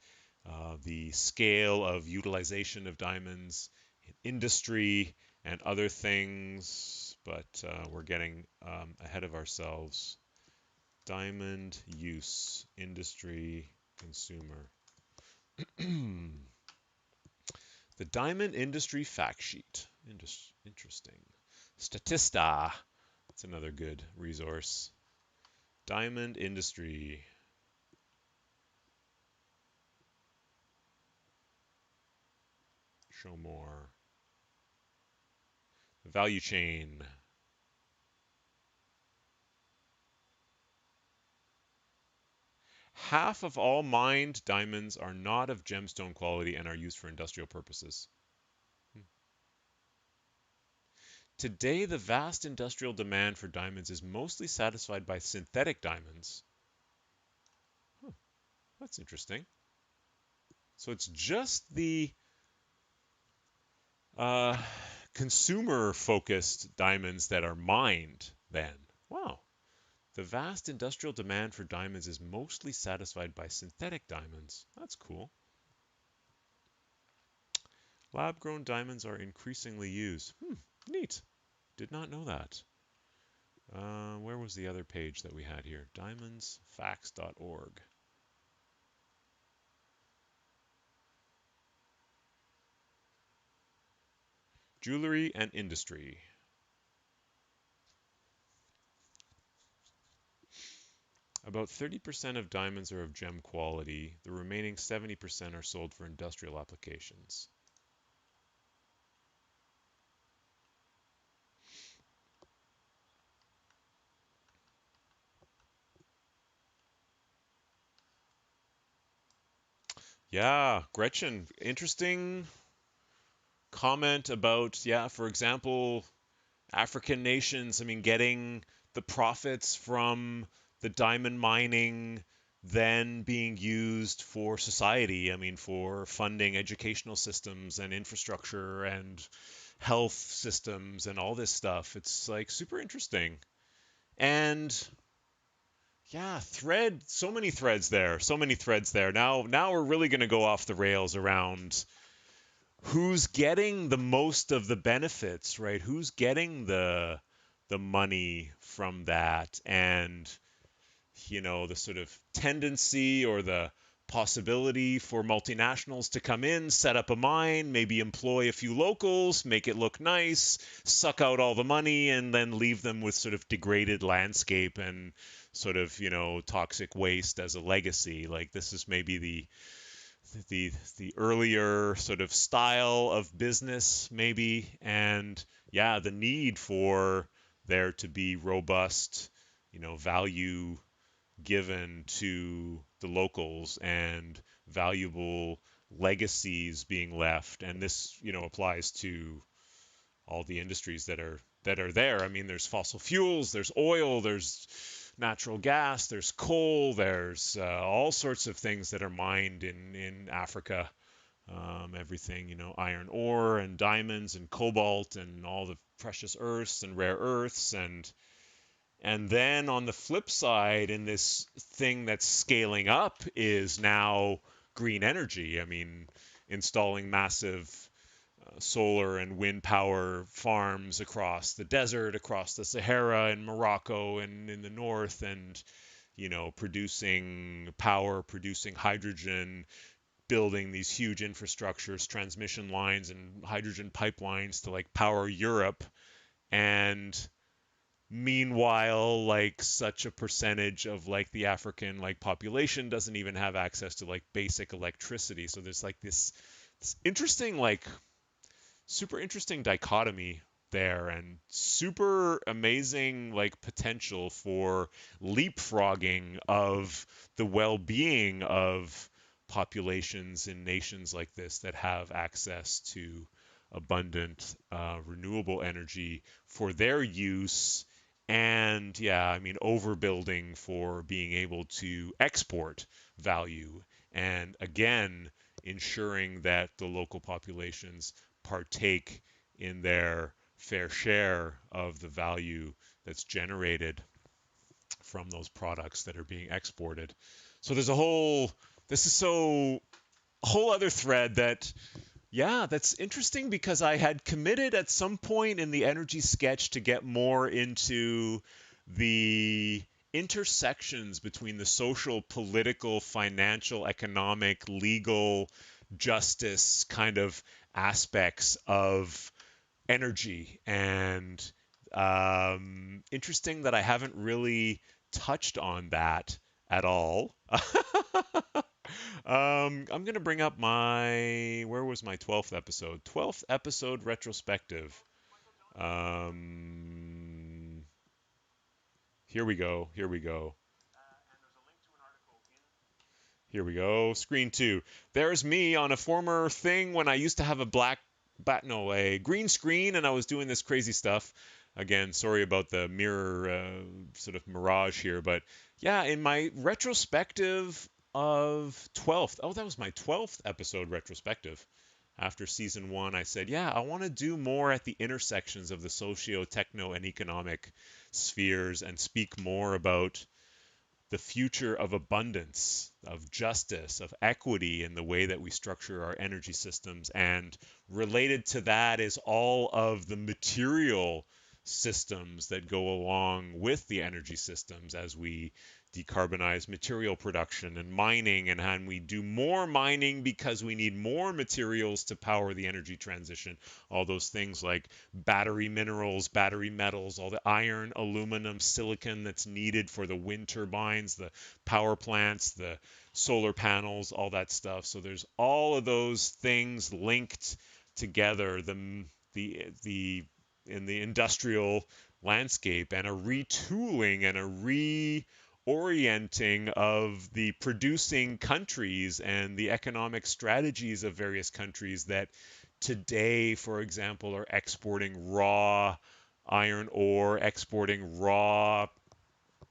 S1: the scale of utilization of diamonds in industry and other things. But we're getting ahead of ourselves. Diamond use, industry, consumer. The Diamond Industry Fact Sheet. Interesting. Statista. That's another good resource. Diamond Industry. Show more. Value chain. Half of all mined diamonds are not of gemstone quality and are used for industrial purposes. Today, the vast industrial demand for diamonds is mostly satisfied by synthetic diamonds. Huh, that's interesting. So it's just the uh, consumer focused diamonds that are mined then. Wow. The vast industrial demand for diamonds is mostly satisfied by synthetic diamonds. That's cool. Lab grown diamonds are increasingly used. Neat. Did not know that. Where was the other page that we had here? Diamondsfacts.org. Jewelry and industry. About 30% of diamonds are of gem quality. The remaining 70% are sold for industrial applications. Yeah, Gretchen, interesting comment about, yeah, for example, African nations, I mean, getting the profits from the diamond mining then being used for society. I mean, for funding educational systems and infrastructure and health systems and all this stuff. It's like super interesting. And yeah, so many threads there, so many threads there. Now we're really going to go off the rails around who's getting the most of the benefits, right? Who's getting the money from that, and the sort of tendency or the possibility for multinationals to come in, set up a mine, maybe employ a few locals, make it look nice, suck out all the money, and then leave them with sort of degraded landscape and sort of, toxic waste as a legacy. Like this is maybe the earlier sort of style of business maybe, and yeah, the need for there to be robust, value given to the locals and valuable legacies being left. And this, applies to all the industries that are there. I mean, there's fossil fuels, there's oil, there's natural gas, there's coal, there's all sorts of things that are mined in Africa. Everything, iron ore and diamonds and cobalt and all the precious earths and rare earths, and then on the flip side, in this thing that's scaling up is now green energy. I mean, installing massive solar and wind power farms across the desert, across the Sahara in Morocco and in the north, and producing power, producing hydrogen, building these huge infrastructures, transmission lines, and hydrogen pipelines to like power Europe. And meanwhile, like such a percentage of like the African like population doesn't even have access to like basic electricity. So there's like this interesting like super interesting dichotomy there, and super amazing like potential for leapfrogging of the well-being of populations in nations like this that have access to abundant renewable energy for their use. And yeah, I mean, overbuilding for being able to export value, and again ensuring that the local populations partake in their fair share of the value that's generated from those products that are being exported. So this is a whole other thread that, yeah, that's interesting because I had committed at some point in the energy sketch to get more into the intersections between the social, political, financial, economic, legal, justice kind of aspects of energy. And interesting that I haven't really touched on that at all. I'm gonna bring up where was my 12th episode? 12th episode retrospective. Um, Here we go. Here we go. Here we go. Screen two. There's me on a former thing when I used to have a no, a green screen, and I was doing this crazy stuff. Again, sorry about the mirror sort of mirage here, but yeah, in my retrospective of 12th, oh, that was my 12th episode retrospective. After season one, I said, yeah, I want to do more at the intersections of the socio, techno, and economic spheres and speak more about the future of abundance, of justice, of equity in the way that we structure our energy systems. And related to that is all of the material systems that go along with the energy systems as we decarbonize material production and mining, and we do more mining because we need more materials to power the energy transition. All those things like battery minerals, battery metals, all the iron, aluminum, silicon that's needed for the wind turbines, the power plants, the solar panels, all that stuff. So there's all of those things linked together. The in the industrial landscape, and a retooling and a orienting of the producing countries and the economic strategies of various countries that today, for example, are exporting raw iron ore, exporting raw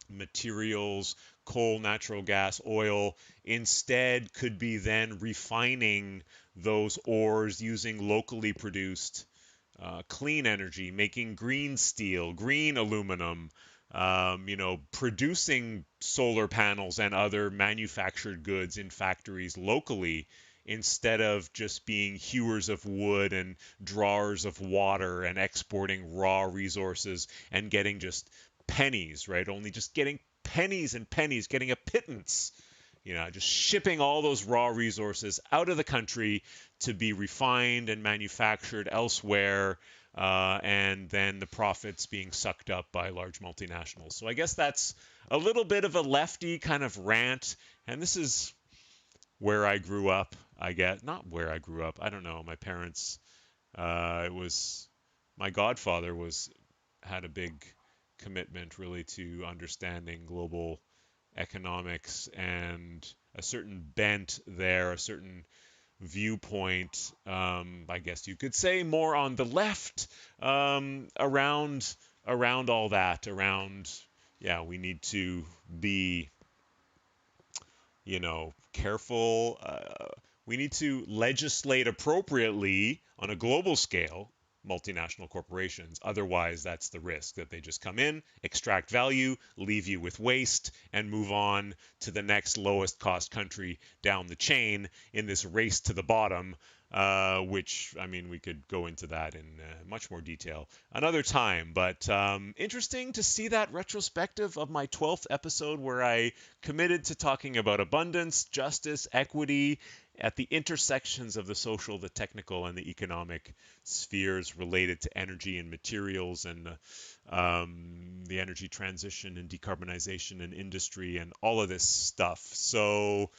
S1: materials, coal, natural gas, oil, instead could be then refining those ores using locally produced clean energy, making green steel, green aluminum, producing solar panels and other manufactured goods in factories locally instead of just being hewers of wood and drawers of water and exporting raw resources and getting just pennies, right? Only just getting pennies and pennies, getting a pittance, just shipping all those raw resources out of the country to be refined and manufactured elsewhere, and then the profits being sucked up by large multinationals. So I guess that's a little bit of a lefty kind of rant, and this is where I grew up. I guess not where I grew up. I don't know. My parents. It was my godfather was had a big commitment really to understanding global economics and a certain bent there, a certain viewpoint, I guess you could say, more on the left, around all that, around yeah, we need to be careful. We need to legislate appropriately on a global scale, multinational corporations. Otherwise, that's the risk that they just come in, extract value, leave you with waste, and move on to the next lowest cost country down the chain in this race to the bottom. Which, I mean, we could go into that in much more detail another time. But interesting to see that retrospective of my 12th episode where I committed to talking about abundance, justice, equity at the intersections of the social, the technical, and the economic spheres related to energy and materials and the energy transition and decarbonization and industry and all of this stuff. So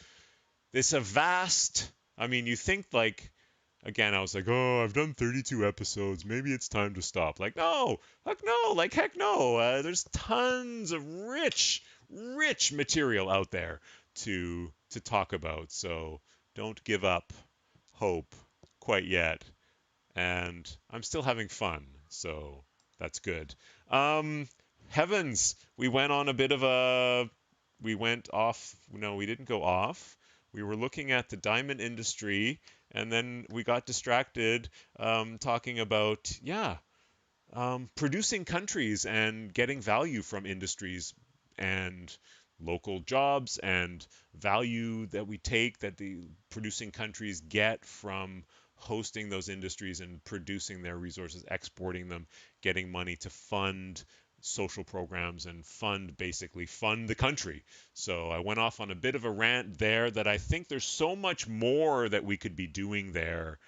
S1: it's a vast, I mean, you think like, again, I was like, oh, I've done 32 episodes. Maybe it's time to stop. Like, no, heck no. There's tons of rich, rich material out there to talk about. So don't give up hope quite yet. And I'm still having fun, so that's good. Um, Heavens, we went on a bit of a, we went off. No, we didn't go off. We were looking at the diamond industry, and then we got distracted talking about, yeah, producing countries and getting value from industries and local jobs and value that we take that the producing countries get from hosting those industries and producing their resources, exporting them, getting money to fund social programs and basically fund the country. So I went off on a bit of a rant there that I think there's so much more that we could be doing there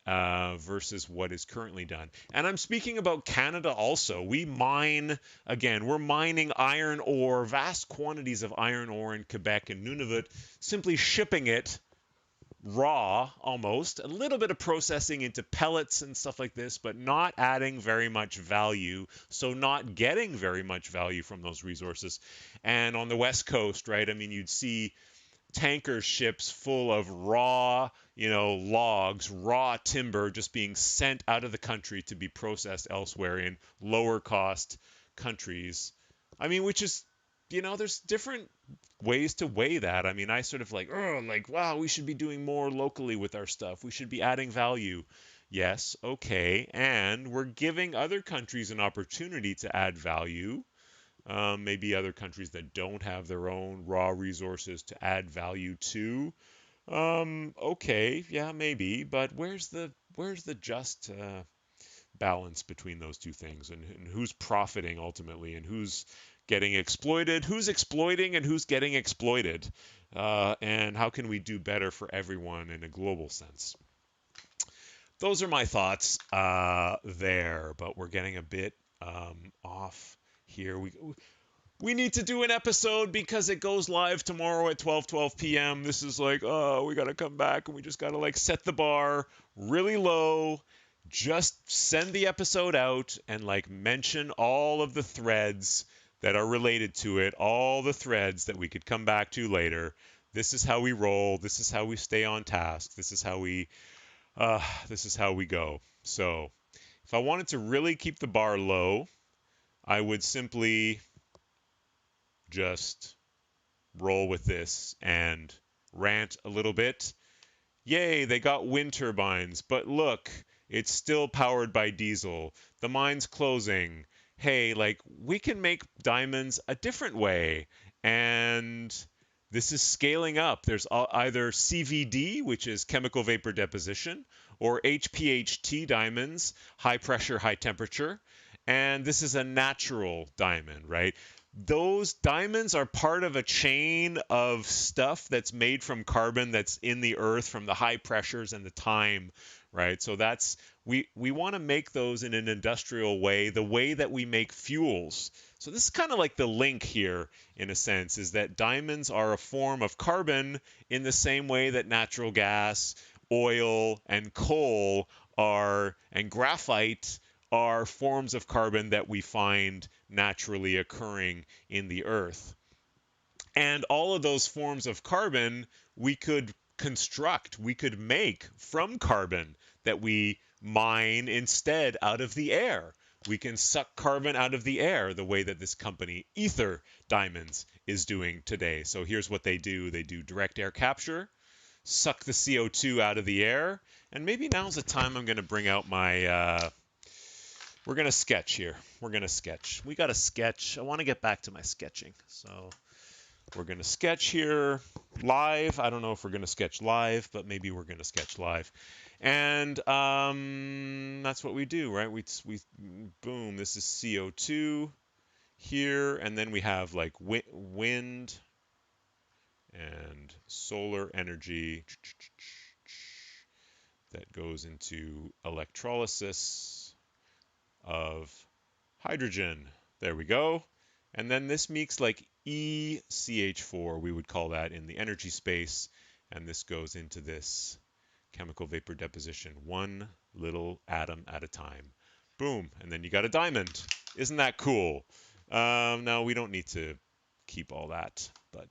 S1: versus what is currently done. And I'm speaking about Canada also. We mine, again, we're mining iron ore, vast quantities of iron ore in Quebec and Nunavut, simply shipping it raw almost, a little bit of processing into pellets and stuff like this, but not adding very much value, so not getting very much value from those resources. And on the West Coast, right, I mean, you'd see tanker ships full of raw, logs, raw timber just being sent out of the country to be processed elsewhere in lower cost countries. I mean, which is, there's different ways to weigh that. I mean, I sort of like, oh, like, wow, we should be doing more locally with our stuff. We should be adding value. Yes, okay. And we're giving other countries an opportunity to add value, maybe other countries that don't have their own raw resources to add value to. Okay, yeah, maybe, but where's the just balance between those two things, and who's profiting ultimately, and who's getting exploited, who's exploiting, and who's getting exploited, and how can we do better for everyone in a global sense? Those are my thoughts there, but we're getting a bit off here. We need to do an episode because it goes live tomorrow at 12 p.m. This is like, oh, we got to come back and we just got to like set the bar really low. Just send the episode out and like mention all of the threads that are related to it, all the threads that we could come back to later. This is how we roll. This is how we stay on task. This is how we go. So if I wanted to really keep the bar low, I would simply just roll with this and rant a little bit. Yay, they got wind turbines, but look, it's still powered by diesel. The mine's closing. Hey, like, we can make diamonds a different way. And this is scaling up. There's either CVD, which is chemical vapor deposition, or HPHT diamonds, high pressure, high temperature. And this is a natural diamond, right? Those diamonds are part of a chain of stuff that's made from carbon that's in the earth from the high pressures and the time, right? So that's we want to make those in an industrial way, the way that we make fuels. So this is kind of like the link here in a sense, is that diamonds are a form of carbon in the same way that natural gas, oil, and coal are, and graphite are forms of carbon that we find naturally occurring in the earth. And all of those forms of carbon we could construct, we could make from carbon that we mine instead out of the air. We can suck carbon out of the air the way that this company, Ether Diamonds, is doing today. So here's what they do: they do direct air capture, suck the CO2 out of the air, and maybe now's the time I'm going to bring out my we're going to sketch here. We're going to sketch. We got to sketch. I want to get back to my sketching. So we're going to sketch here live. I don't know if we're going to sketch live, but maybe we're going to sketch live. And that's what we do, right? We boom, this is CO2 here. And then we have like wind and solar energy that goes into electrolysis of hydrogen. There we go. And then this makes like ECH4, we would call that in the energy space. And this goes into this chemical vapor deposition, one little atom at a time. Boom. And then you got a diamond. Isn't that cool? No, we don't need to keep all that. But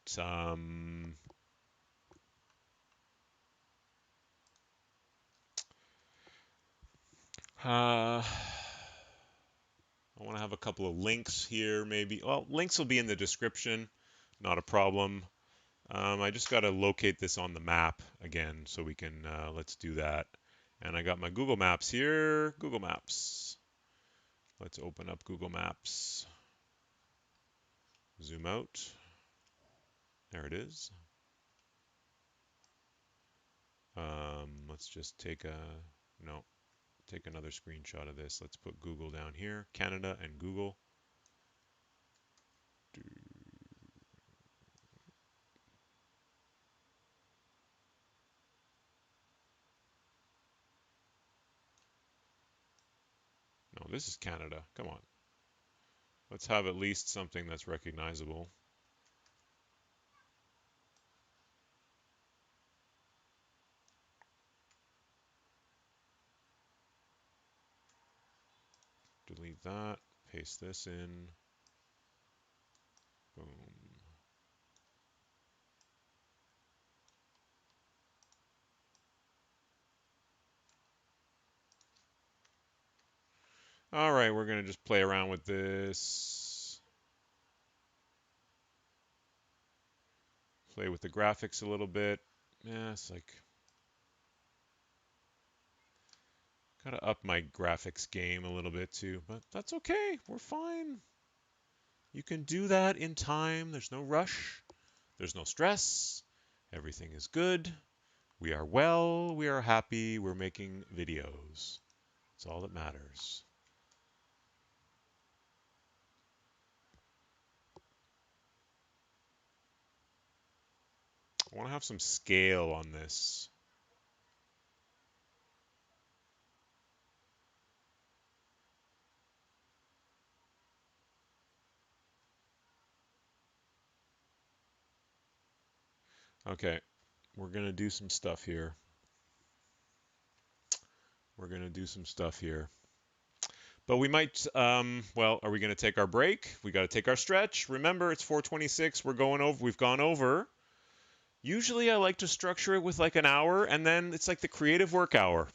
S1: I want to have a couple of links here, maybe. Well, links will be in the description. Not a problem. I just got to locate this on the map again so we can, let's do that. And I got my Google Maps here. Google Maps. Let's open up Google Maps. Zoom out. There it is. Let's just take take another screenshot of this. Let's put Google down here. Canada and Google. No, this is Canada. Come on. Let's have at least something that's recognizable. Delete that. Paste this in. Boom. All right, we're going to just play around with this. Play with the graphics a little bit. Yeah, it's like, gotta up my graphics game a little bit too, but that's okay. We're fine. You can do that in time. There's no rush. There's no stress. Everything is good. We are well. We are happy. We're making videos. That's all that matters. I want to have some scale on this. Okay, we're going to do some stuff here. We're going to do some stuff here. But we might, well, are we going to take our break? We got to take our stretch. Remember, it's 4:26. We're going over. We've gone over. Usually, I like to structure it with like an hour, and then it's like the creative work hour.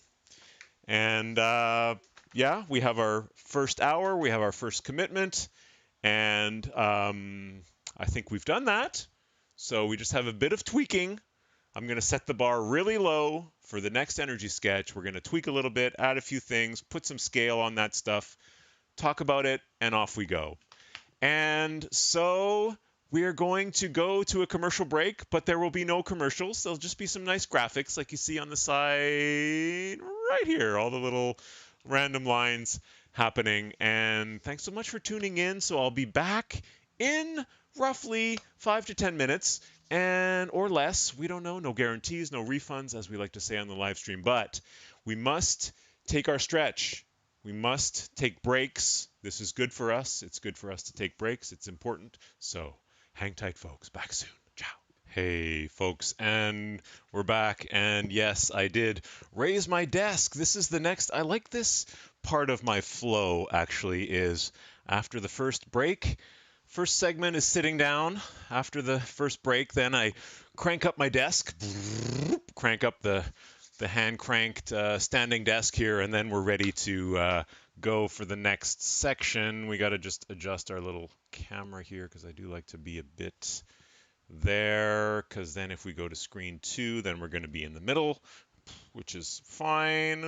S1: And yeah, we have our first hour. We have our first commitment, and I think we've done that. So we just have a bit of tweaking. I'm going to set the bar really low for the next energy sketch. We're going to tweak a little bit, add a few things, put some scale on that stuff, talk about it, and off we go. And so we are going to go to a commercial break, but there will be no commercials. There'll just be some nice graphics like you see on the side right here, all the little random lines happening. And thanks so much for tuning in. So I'll be back in roughly 5 to 10 minutes and or less. We don't know, no guarantees, no refunds as we like to say on the live stream, but we must take our stretch. We must take breaks. This is good for us. It's good for us to take breaks. It's important. So hang tight, folks. Back soon. Ciao. Hey, folks, and we're back. And yes, I did raise my desk. This is the next. I like this part of my flow, actually, is after the first break. First segment is sitting down. After the first break, then I crank up my desk, crank up the hand cranked standing desk here, and then we're ready to go for the next section. We got to just adjust our little camera here because I do like to be a bit there, because then if we go to screen 2, then we're going to be in the middle, which is fine.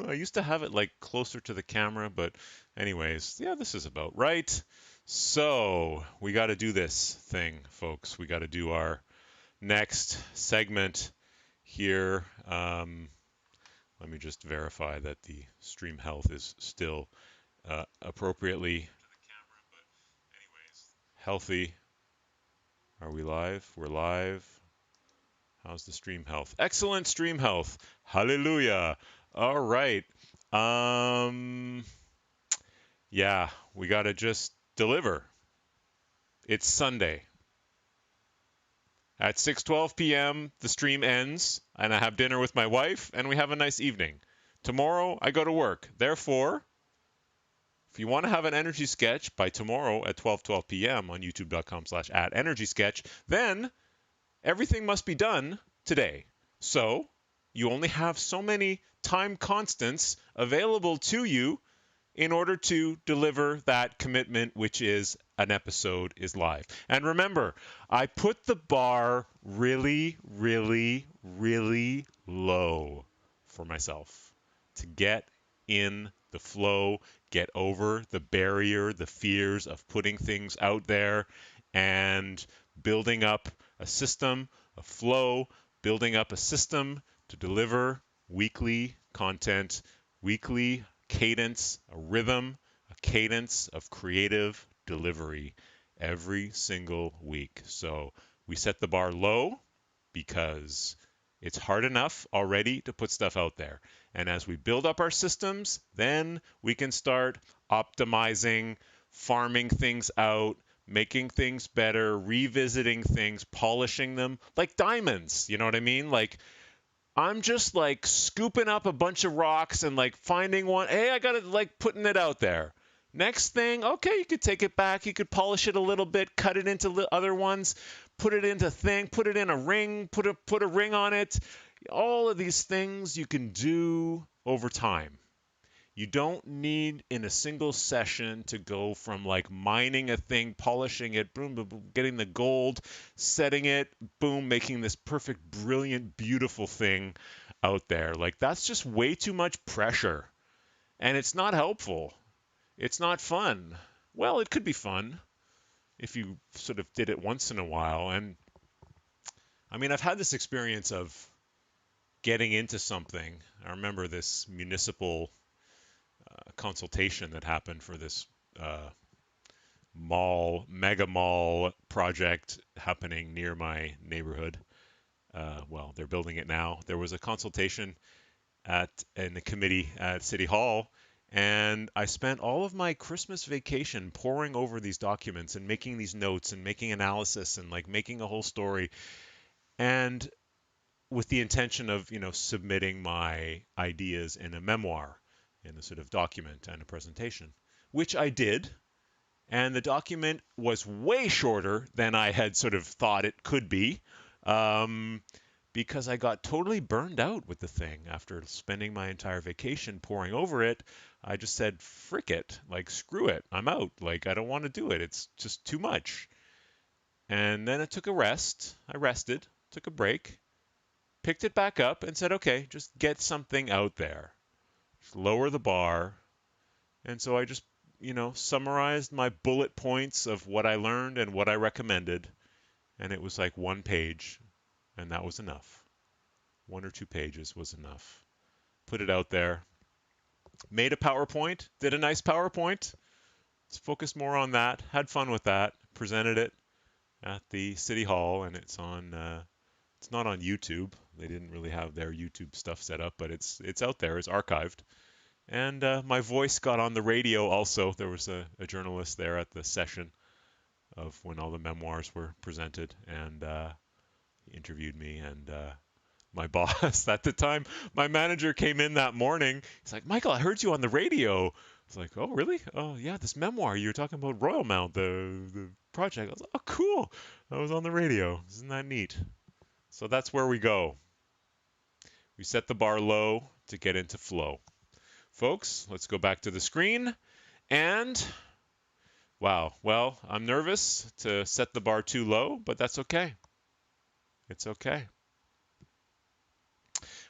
S1: I used to have it like closer to the camera, but anyways, yeah, this is about right. So we got to do this thing, folks. We got to do our next segment here. Let me just verify that the stream health is still appropriately healthy. Are we live? We're live. How's the stream health? Excellent stream health. Hallelujah. All right. Yeah, we got to just deliver. It's Sunday. At 6:12 p.m., the stream ends, and I have dinner with my wife, and we have a nice evening. Tomorrow, I go to work. Therefore, if you want to have an energy sketch by tomorrow at 12:12 p.m. on youtube.com/@energysketch, then everything must be done today. So you only have so many time constants available to you in order to deliver that commitment, which is an episode is live. And remember, I put the bar really, really, really low for myself to get in the flow, get over the barrier, the fears of putting things out there and building up a system, a flow, building up a system to deliver weekly content, weekly cadence, a rhythm, a cadence of creative delivery every single week. So we set the bar low because it's hard enough already to put stuff out there. And as we build up our systems, then we can start optimizing, farming things out, making things better, revisiting things, polishing them like diamonds. You know what I mean? Like, I'm just like scooping up a bunch of rocks and like finding one. Hey, I got it, like putting it out there. Next thing, okay, you could take it back. You could polish it a little bit, cut it into other ones, put it into thing, put it in a ring, put a ring on it. All of these things you can do over time. You don't need in a single session to go from like mining a thing, polishing it, boom, boom, boom, getting the gold, setting it, boom, making this perfect, brilliant, beautiful thing out there. Like that's just way too much pressure. And it's not helpful. It's not fun. Well, it could be fun if you sort of did it once in a while. And I mean, I've had this experience of getting into something. I remember this municipal consultation that happened for this mega mall project happening near my neighborhood. Well, they're building it now. There was a consultation in the committee at City Hall, and I spent all of my Christmas vacation poring over these documents and making these notes and making analysis and like making a whole story, and with the intention of submitting my ideas in a memoir. in a sort of document and a presentation, which I did. And the document was way shorter than I had sort of thought it could be, um, because I got totally burned out with the thing after spending my entire vacation poring over it. I just said, frick it, like, screw it, I'm out. Like, I don't want to do it. It's just too much. And then I took a rest. I rested, took a break, picked it back up, and said, okay, just get something out there. Just lower the bar. And so I just, summarized my bullet points of what I learned and what I recommended. And it was like 1 page, and that was enough. 1 or 2 pages was enough. Put it out there. Made a PowerPoint, did a nice PowerPoint. Let's focus more on that. Had fun with that. Presented it at the city hall, and it's on. It's not on YouTube. They didn't really have their YouTube stuff set up, but it's out there. It's archived. And my voice got on the radio also. There was a journalist there at the session of when all the memoirs were presented, and he interviewed me. And my boss at the time, my manager came in that morning. He's like, Michael, I heard you on the radio. It's like, oh, really? Oh, yeah, this memoir. You were talking about Royal Mount, the project. I was like, oh, cool. I was on the radio. Isn't that neat? So that's where we go. We set the bar low to get into flow. Folks, let's go back to the screen. And wow, well, I'm nervous to set the bar too low, but that's okay. It's okay.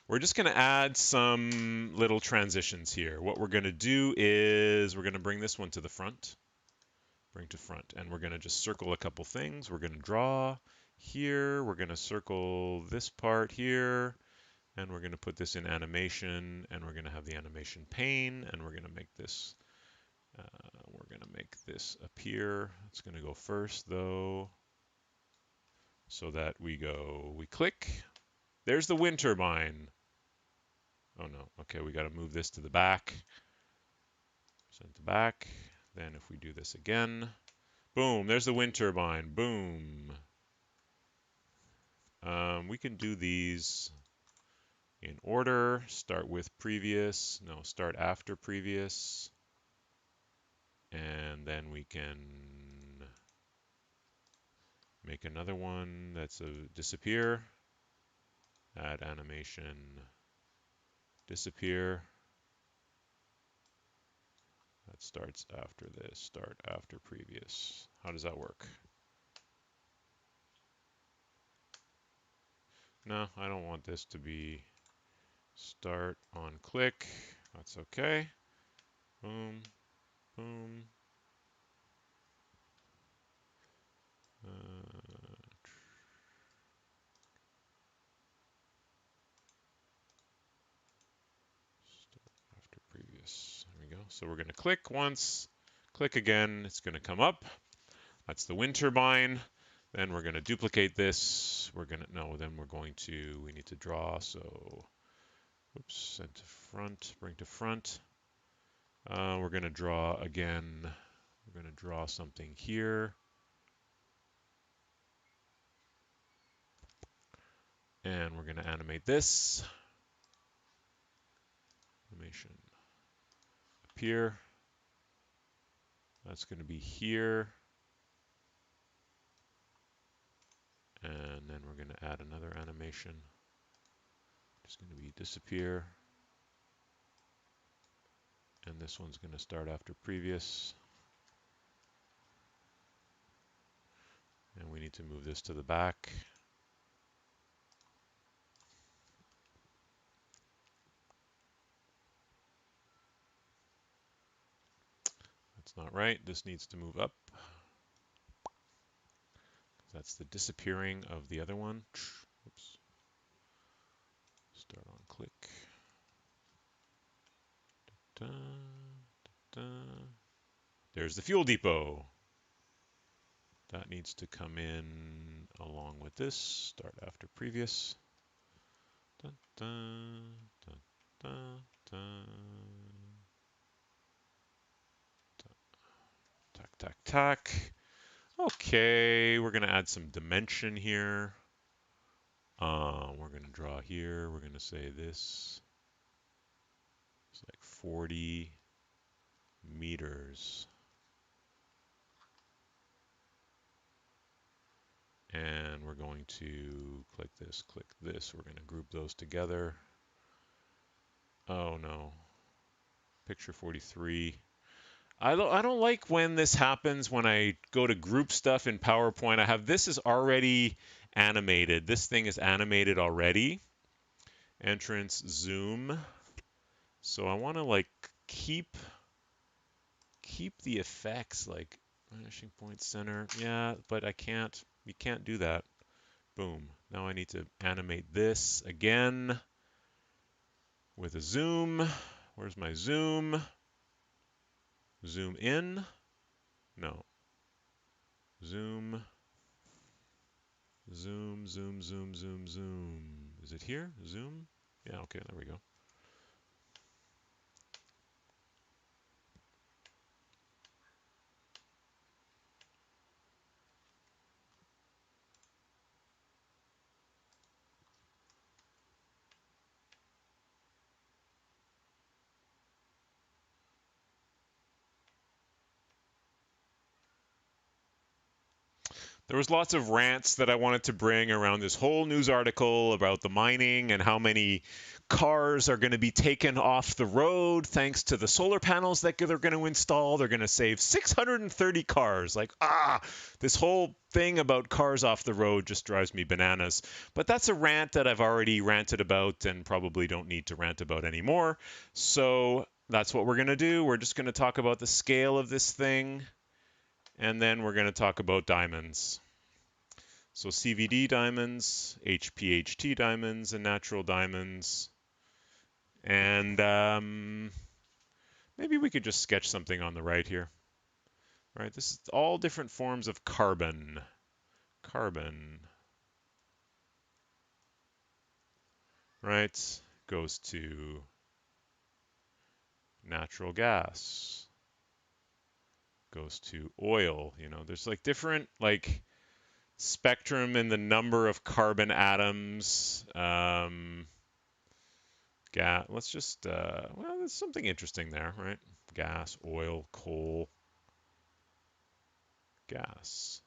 S1: We're just going to add some little transitions here. What we're going to do is we're going to bring this one to the front, bring to front, and we're going to just circle a couple things. We're going to draw here. We're going to circle this part here, and we're going to put this in animation, and we're going to have the animation pane, and we're going to make this appear. It's going to go first though, so that we click. There's the wind turbine. Oh no, okay, we got to move this to the back. Send to back. Then if we do this again, boom, there's the wind turbine. Boom. We can do these in order. Start with previous. No, start after previous. And then we can make another one that's a disappear. Add animation. Disappear. That starts after this. Start after previous. How does that work? No, I don't want this to be start on click. That's okay. Boom, boom. Start after previous. There we go. So we're going to click once, click again. It's going to come up. That's the wind turbine. Then we're going to duplicate this. We need to draw. So, oops, send to front, bring to front. We're going to draw again. We're going to draw something here. And we're going to animate this. Animation appear. That's going to be here. And then we're going to add another animation. It's going to be disappear. And this one's going to start after previous. And we need to move this to the back. That's not right. This needs to move up. That's the disappearing of the other one. Oops. Start on click. Da, da, da. There's the fuel depot. That needs to come in along with this. Start after previous. Dun, dun, dun, dun, dun. Tack, tack, tack. Okay, we're going to add some dimension here. We're going to draw here. We're going to say this. It's like 40 meters. And we're going to click this, click this. We're going to group those together. Oh no, picture 43. I don't like when this happens when I go to group stuff in PowerPoint. I have this is already animated. This thing is animated already. Entrance zoom. So I want to like keep the effects like vanishing point center. Yeah, but I can't. You can't do that. Boom. Now I need to animate this again with a zoom. Where's my zoom? Zoom in? No. Zoom. Zoom, zoom, zoom, zoom, zoom. Is it here? Zoom? Yeah, okay, there we go. There was lots of rants that I wanted to bring around this whole news article about the mining and how many cars are going to be taken off the road thanks to the solar panels that they're going to install. They're going to save 630 cars. Like, this whole thing about cars off the road just drives me bananas. But that's a rant that I've already ranted about and probably don't need to rant about anymore. So that's what we're going to do. We're just going to talk about the scale of this thing, and then we're going to talk about diamonds. So CVD diamonds, HPHT diamonds, and natural diamonds. And maybe we could just sketch something on the right here. Right, this is all different forms of carbon. Carbon, right, goes to natural gas, goes to oil. There's like different like spectrum in the number of carbon atoms. Let's just, well, there's something interesting there, right? Gas, oil, coal, gas,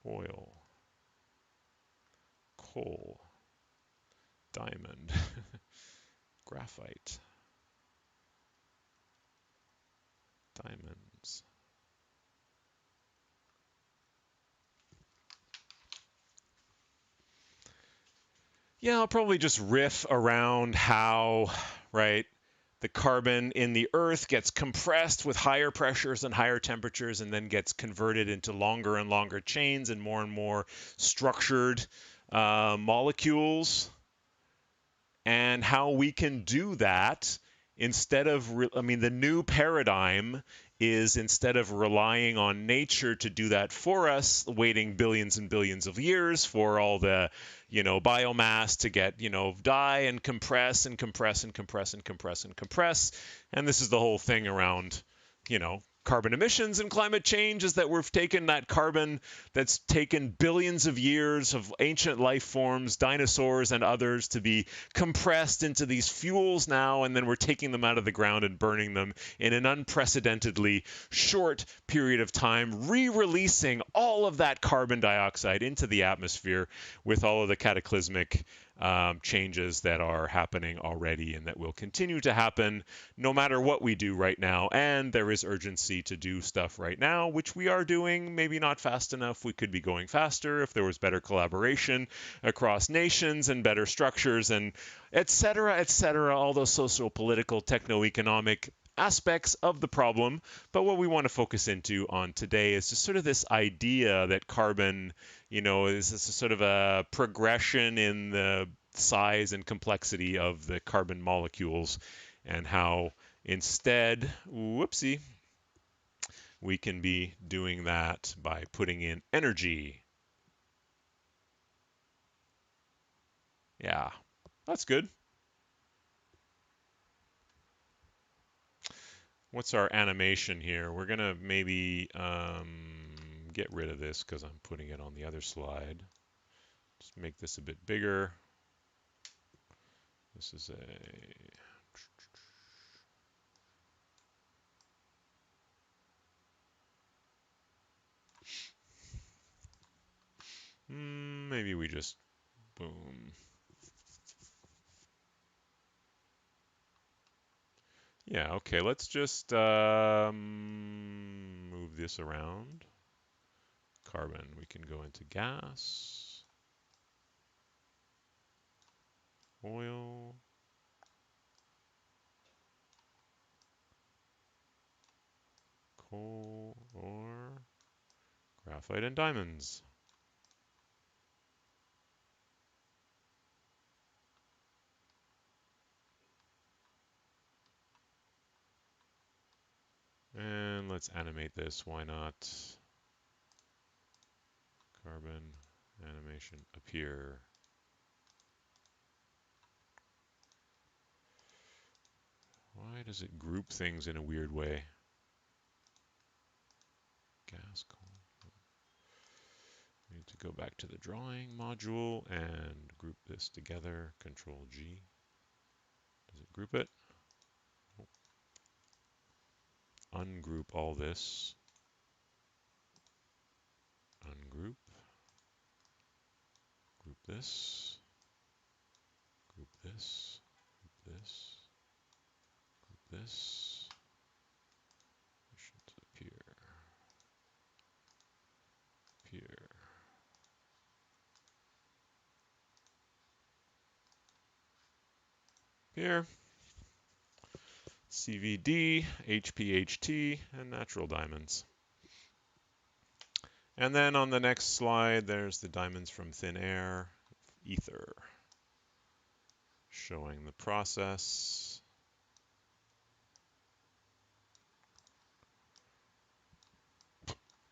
S1: oil, coal, diamond, graphite, diamonds. Yeah, I'll probably just riff around how, right, the carbon in the earth gets compressed with higher pressures and higher temperatures and then gets converted into longer and longer chains and more structured molecules, and how we can do that instead of, the new paradigm is instead of relying on nature to do that for us, waiting billions and billions of years for all the, biomass to get, die and compress and compress and compress and compress and compress. And this is the whole thing around, carbon emissions and climate change, is that we've taken that carbon that's taken billions of years of ancient life forms, dinosaurs and others, to be compressed into these fuels now, and then we're taking them out of the ground and burning them in an unprecedentedly short period of time, re-releasing all of that carbon dioxide into the atmosphere with all of the cataclysmic changes that are happening already and that will continue to happen no matter what we do right now. And there is urgency to do stuff right now, which we are doing, maybe not fast enough. We could be going faster if there was better collaboration across nations and better structures and et cetera, all those social, political, techno-economic aspects of the problem. But what we want to focus into on today is just sort of this idea that carbon, is this sort of a progression in the size and complexity of the carbon molecules, and how instead, whoopsie, we can be doing that by putting in energy. Yeah, that's good. What's our animation here? We're going to maybe get rid of this because I'm putting it on the other slide. Just make this a bit bigger. This is Maybe we just boom. Yeah, okay, let's just move this around. Carbon, we can go into gas, oil, coal, or graphite and diamonds. And let's animate this, why not? Carbon, animation, appear. Why does it group things in a weird way? Gas, coal. We need to go back to the drawing module and group this together. Control G. Does it group it? Ungroup all this. Ungroup. Group this. Group this. Group this. Group this. Should appear. Appear. Appear. CVD, HPHT, and natural diamonds. And then on the next slide, there's the diamonds from thin air, ether, showing the process.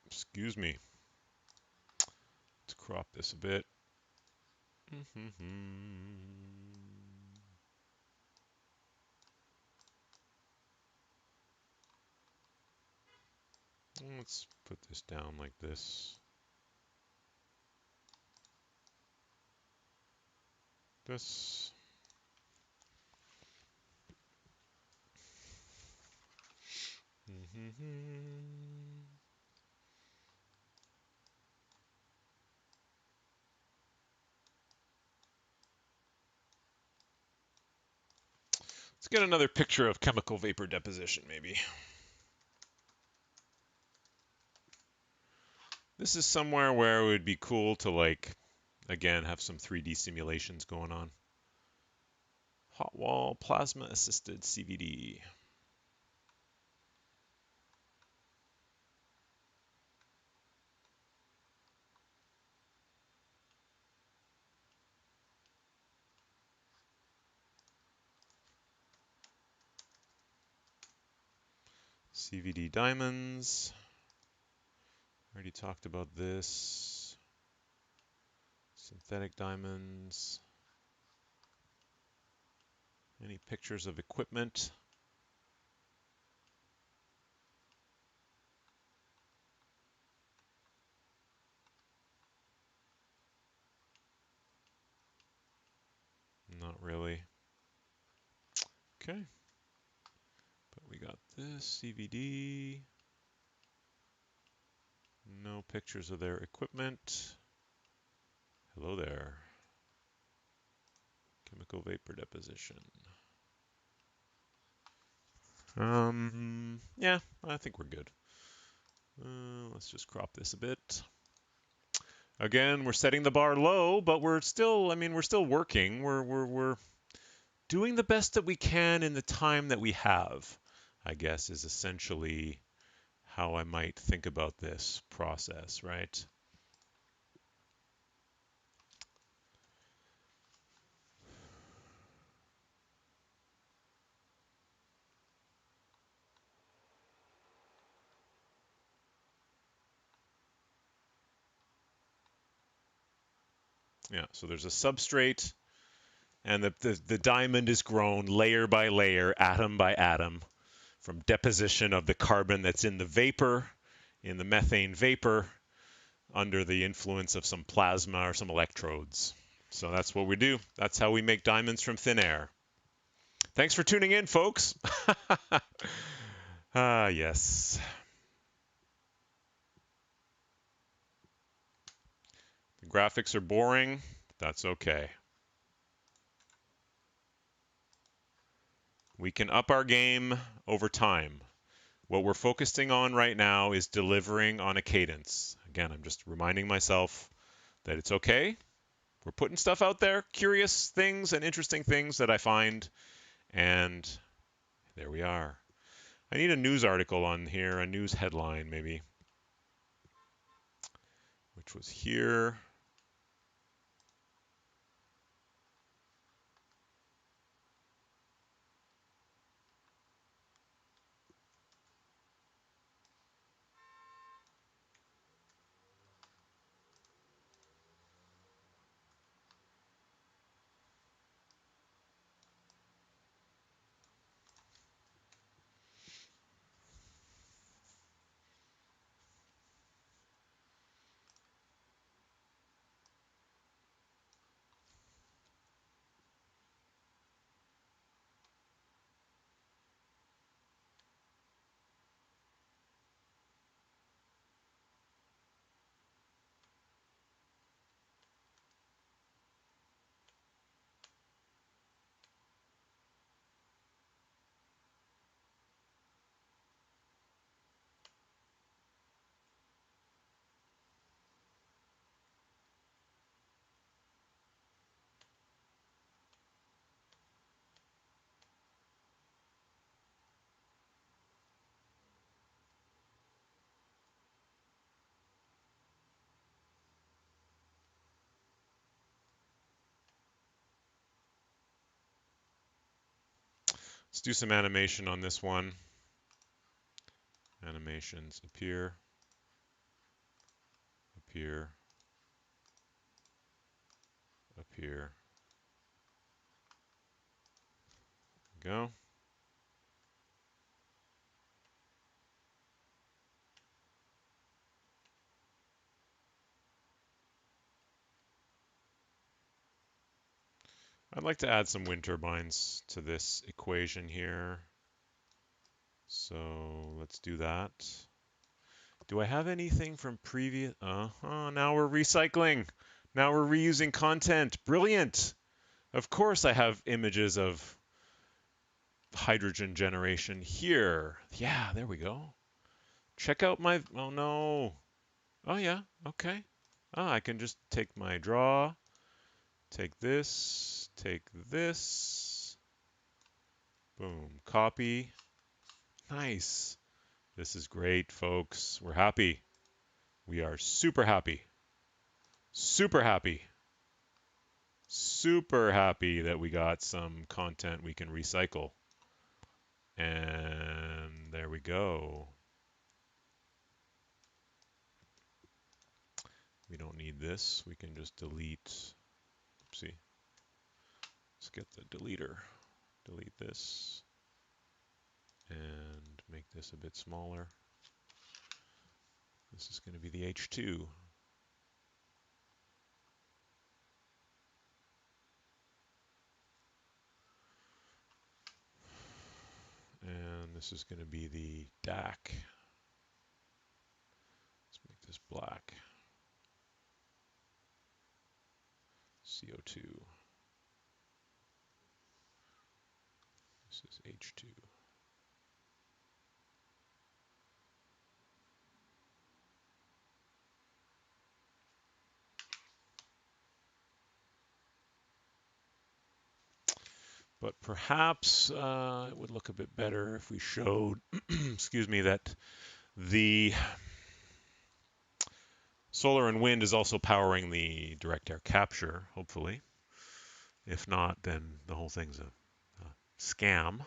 S1: Excuse me. Let's crop this a bit. Let's put this down like this. This. Let's get another picture of chemical vapor deposition, maybe. This is somewhere where it would be cool to, like, again, have some 3D simulations going on. Hot wall plasma assisted CVD. CVD diamonds. Already talked about this. Synthetic diamonds. Any pictures of equipment? Not really. Okay. But we got this CVD. No pictures of their equipment. Hello there. Chemical vapor deposition. Yeah, I think we're good. Let's just crop this a bit. Again, we're setting the bar low, but we're still, we're still working. We're doing the best that we can in the time that we have, I guess, is essentially how I might think about this process, right? Yeah, so there's a substrate, and the diamond is grown layer by layer, atom by atom, from deposition of the carbon that's in the vapor, in the methane vapor, under the influence of some plasma or some electrodes. So that's what we do. That's how we make diamonds from thin air. Thanks for tuning in, folks. Ah, yes. The graphics are boring. That's okay. We can up our game over time. What we're focusing on right now is delivering on a cadence. Again, I'm just reminding myself that it's okay. We're putting stuff out there, curious things and interesting things that I find, and there we are. I need a news article on here, a news headline maybe, which was here. Let's do some animation on this one. Animations appear, appear, appear. Go. I'd like to add some wind turbines to this equation here. So let's do that. Do I have anything from previous? Now we're recycling. Now we're reusing content. Brilliant. Of course I have images of hydrogen generation here. Yeah, there we go. Check out my, oh no. Oh yeah, okay. I can just take my draw, take this, boom, copy. Nice. This is great, folks. We're happy. We are super happy. Super happy. Super happy that we got some content we can recycle. And there we go. We don't need this. We can just delete. Oopsie. Let's get the deleter. Delete this and make this a bit smaller. This is going to be the H2. And this is going to be the DAC. Let's make this black. CO2. This is H2. But perhaps it would look a bit better if we showed, excuse me, that the solar and wind is also powering the direct air capture, hopefully. If not, then the whole thing's a scam.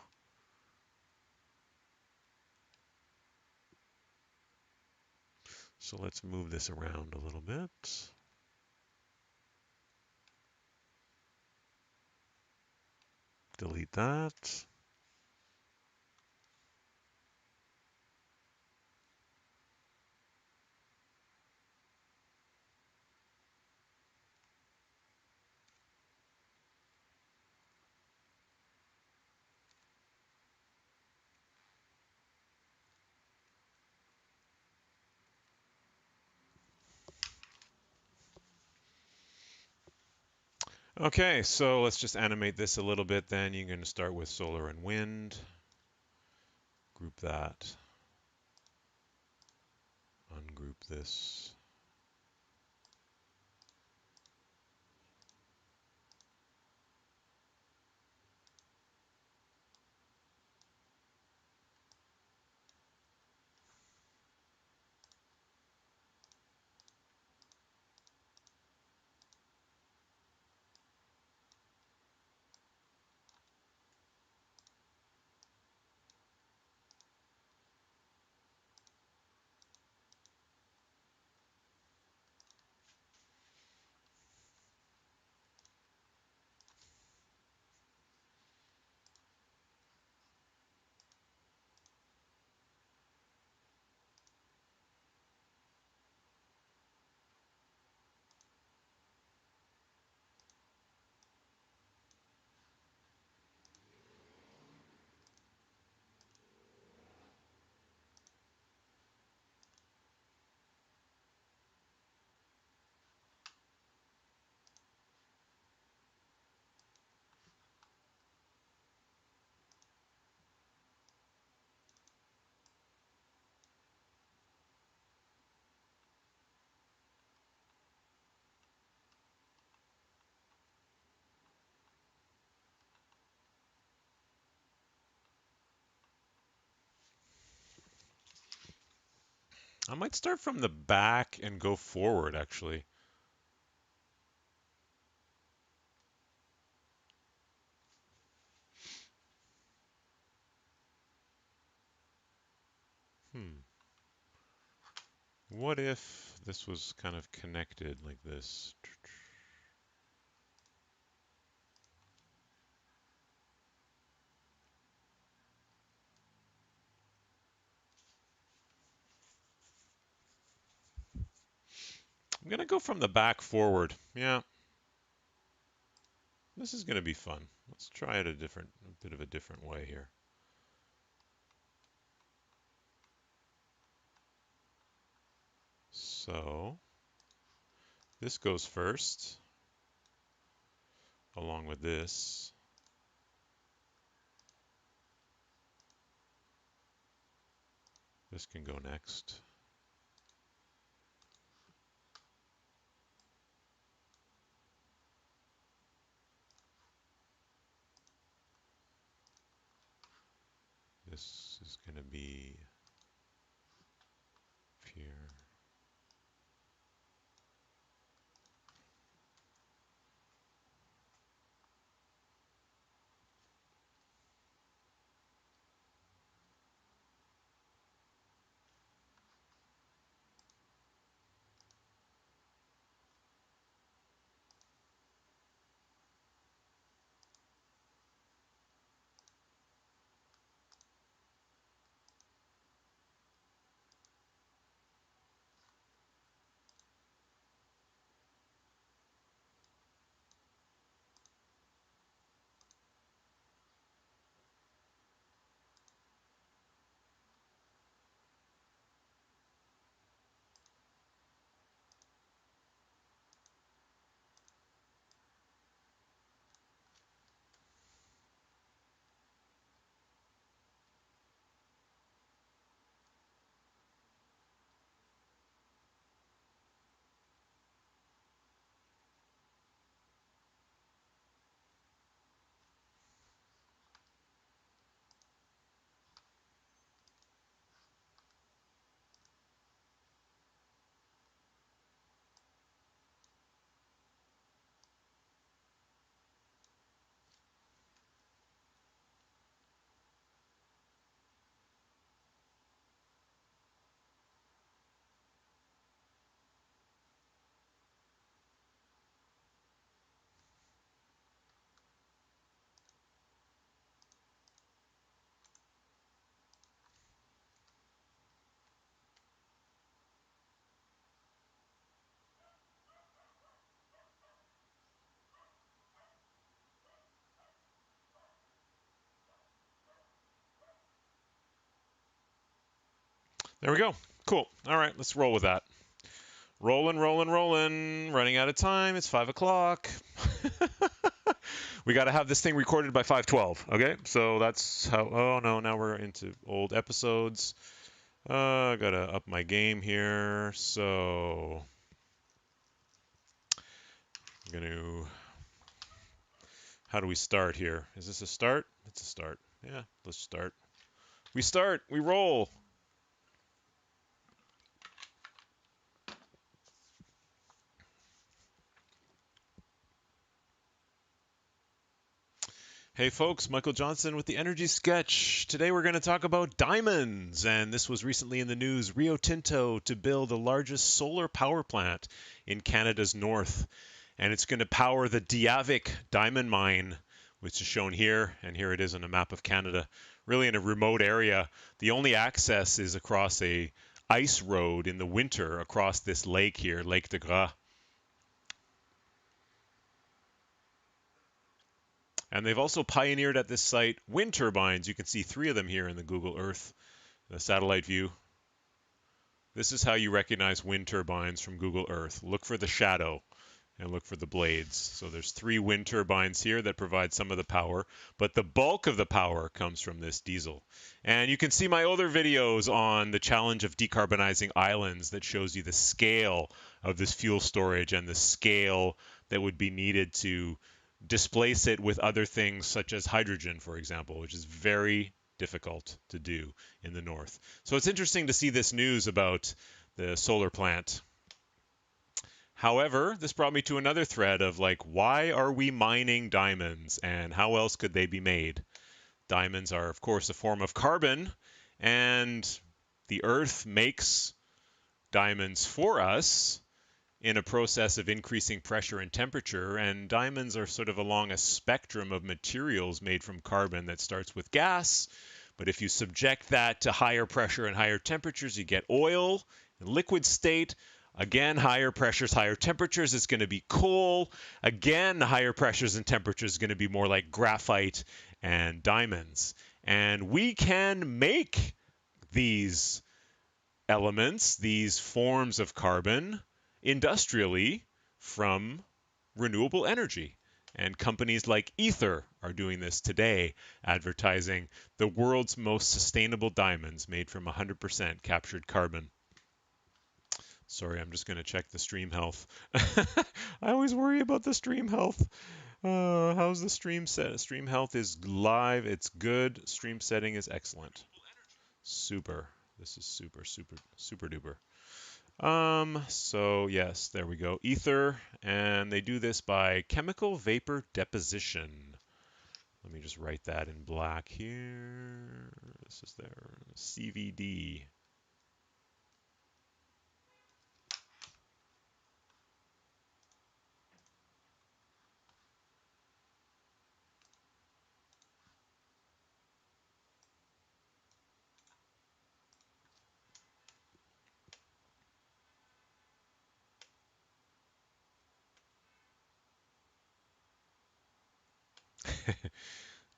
S1: So let's move this around a little bit. Delete that. Okay, so let's just animate this a little bit then. You're going to start with solar and wind. Group that. Ungroup this. I might start from the back and go forward, actually. Hmm. What if this was kind of connected like this? I'm going to go from the back forward. Yeah, this is going to be fun. Let's try it a bit of a different way here. So this goes first, along with this. This can go next. This is going to be here. There we go. Cool. All right, let's roll with that. Rolling, rolling, rolling. Running out of time. It's 5 o'clock. We got to have this thing recorded by 5:12. Okay, so that's how. Oh no, now we're into old episodes. I gotta up my game here. So I'm gonna. How do we start here? Is this a start? It's a start. Yeah, let's start. We start. We roll. Hey folks, Michael Johnson with the Energy Sketch. Today we're going to talk about diamonds, and this was recently in the news. Rio Tinto to build the largest solar power plant in Canada's north, and it's going to power the Diavik diamond mine, which is shown here, and here it is on a map of Canada, really in a remote area. The only access is across a ice road in the winter across this lake here, Lake de Gras. And they've also pioneered at this site wind turbines. You can see 3 of them here in the Google Earth, the satellite view. This is how you recognize wind turbines from Google Earth. Look for the shadow and look for the blades. So there's 3 wind turbines here that provide some of the power, but the bulk of the power comes from this diesel. And you can see my other videos on the challenge of decarbonizing islands that shows you the scale of this fuel storage and the scale that would be needed to displace it with other things such as hydrogen, for example, which is very difficult to do in the north. So it's interesting to see this news about the solar plant. However, this brought me to another thread of like, why are we mining diamonds and how else could they be made? Diamonds are, of course, a form of carbon, and the earth makes diamonds for us in a process of increasing pressure and temperature, and diamonds are sort of along a spectrum of materials made from carbon that starts with gas, but if you subject that to higher pressure and higher temperatures, you get oil in liquid state. Again, higher pressures, higher temperatures is going to be coal. Again, higher pressures and temperatures is going to be more like graphite and diamonds. And we can make these elements, these forms of carbon, industrially from renewable energy. And companies like Ether are doing this today, advertising the world's most sustainable diamonds made from 100% captured carbon. Sorry, I'm just going to check the stream health. I always worry about the stream health. How's the stream set? Stream health is live. It's good. Stream setting is excellent. Super. This is super, super, super duper. So yes, there we go. Ether, and they do this by chemical vapor deposition. Let me just write that in black here. This is their CVD.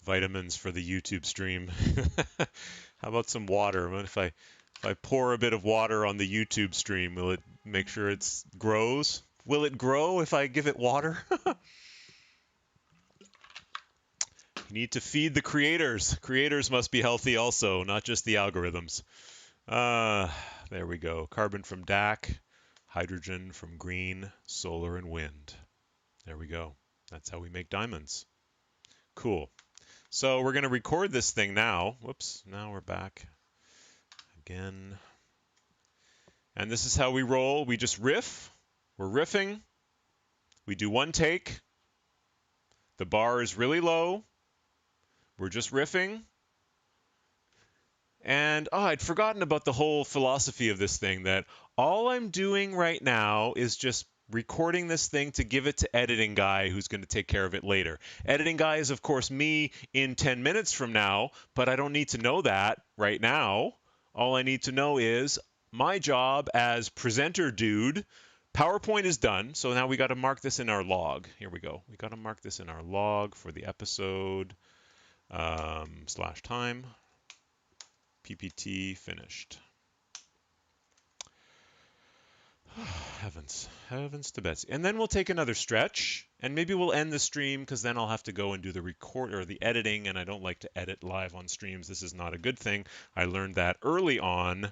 S1: Vitamins for the YouTube stream. How about some water? What if I pour a bit of water on the YouTube stream, will it make sure it grows? Will it grow if I give it water? You need to feed the creators. Creators must be healthy also, not just the algorithms. There we go. Carbon from DAC, hydrogen from green, solar, and wind. There we go. That's how we make diamonds. Cool. So we're going to record this thing now. Whoops, now we're back again. And this is how we roll. We just riff. We're riffing. We do one take. The bar is really low. We're just riffing. And I'd forgotten about the whole philosophy of this thing, that all I'm doing right now is just recording this thing to give it to editing guy who's going to take care of it later. Editing guy is, of course, me in 10 minutes from now, but I don't need to know that right now. All I need to know is my job as presenter dude. PowerPoint is done, so now we got to mark this in our log. Here we go. We got to mark this in our log for the episode /time. PPT finished. Heavens to Betsy. And then we'll take another stretch. And maybe we'll end the stream because then I'll have to go and do the record or the editing, and I don't like to edit live on streams. This is not a good thing. I learned that early on.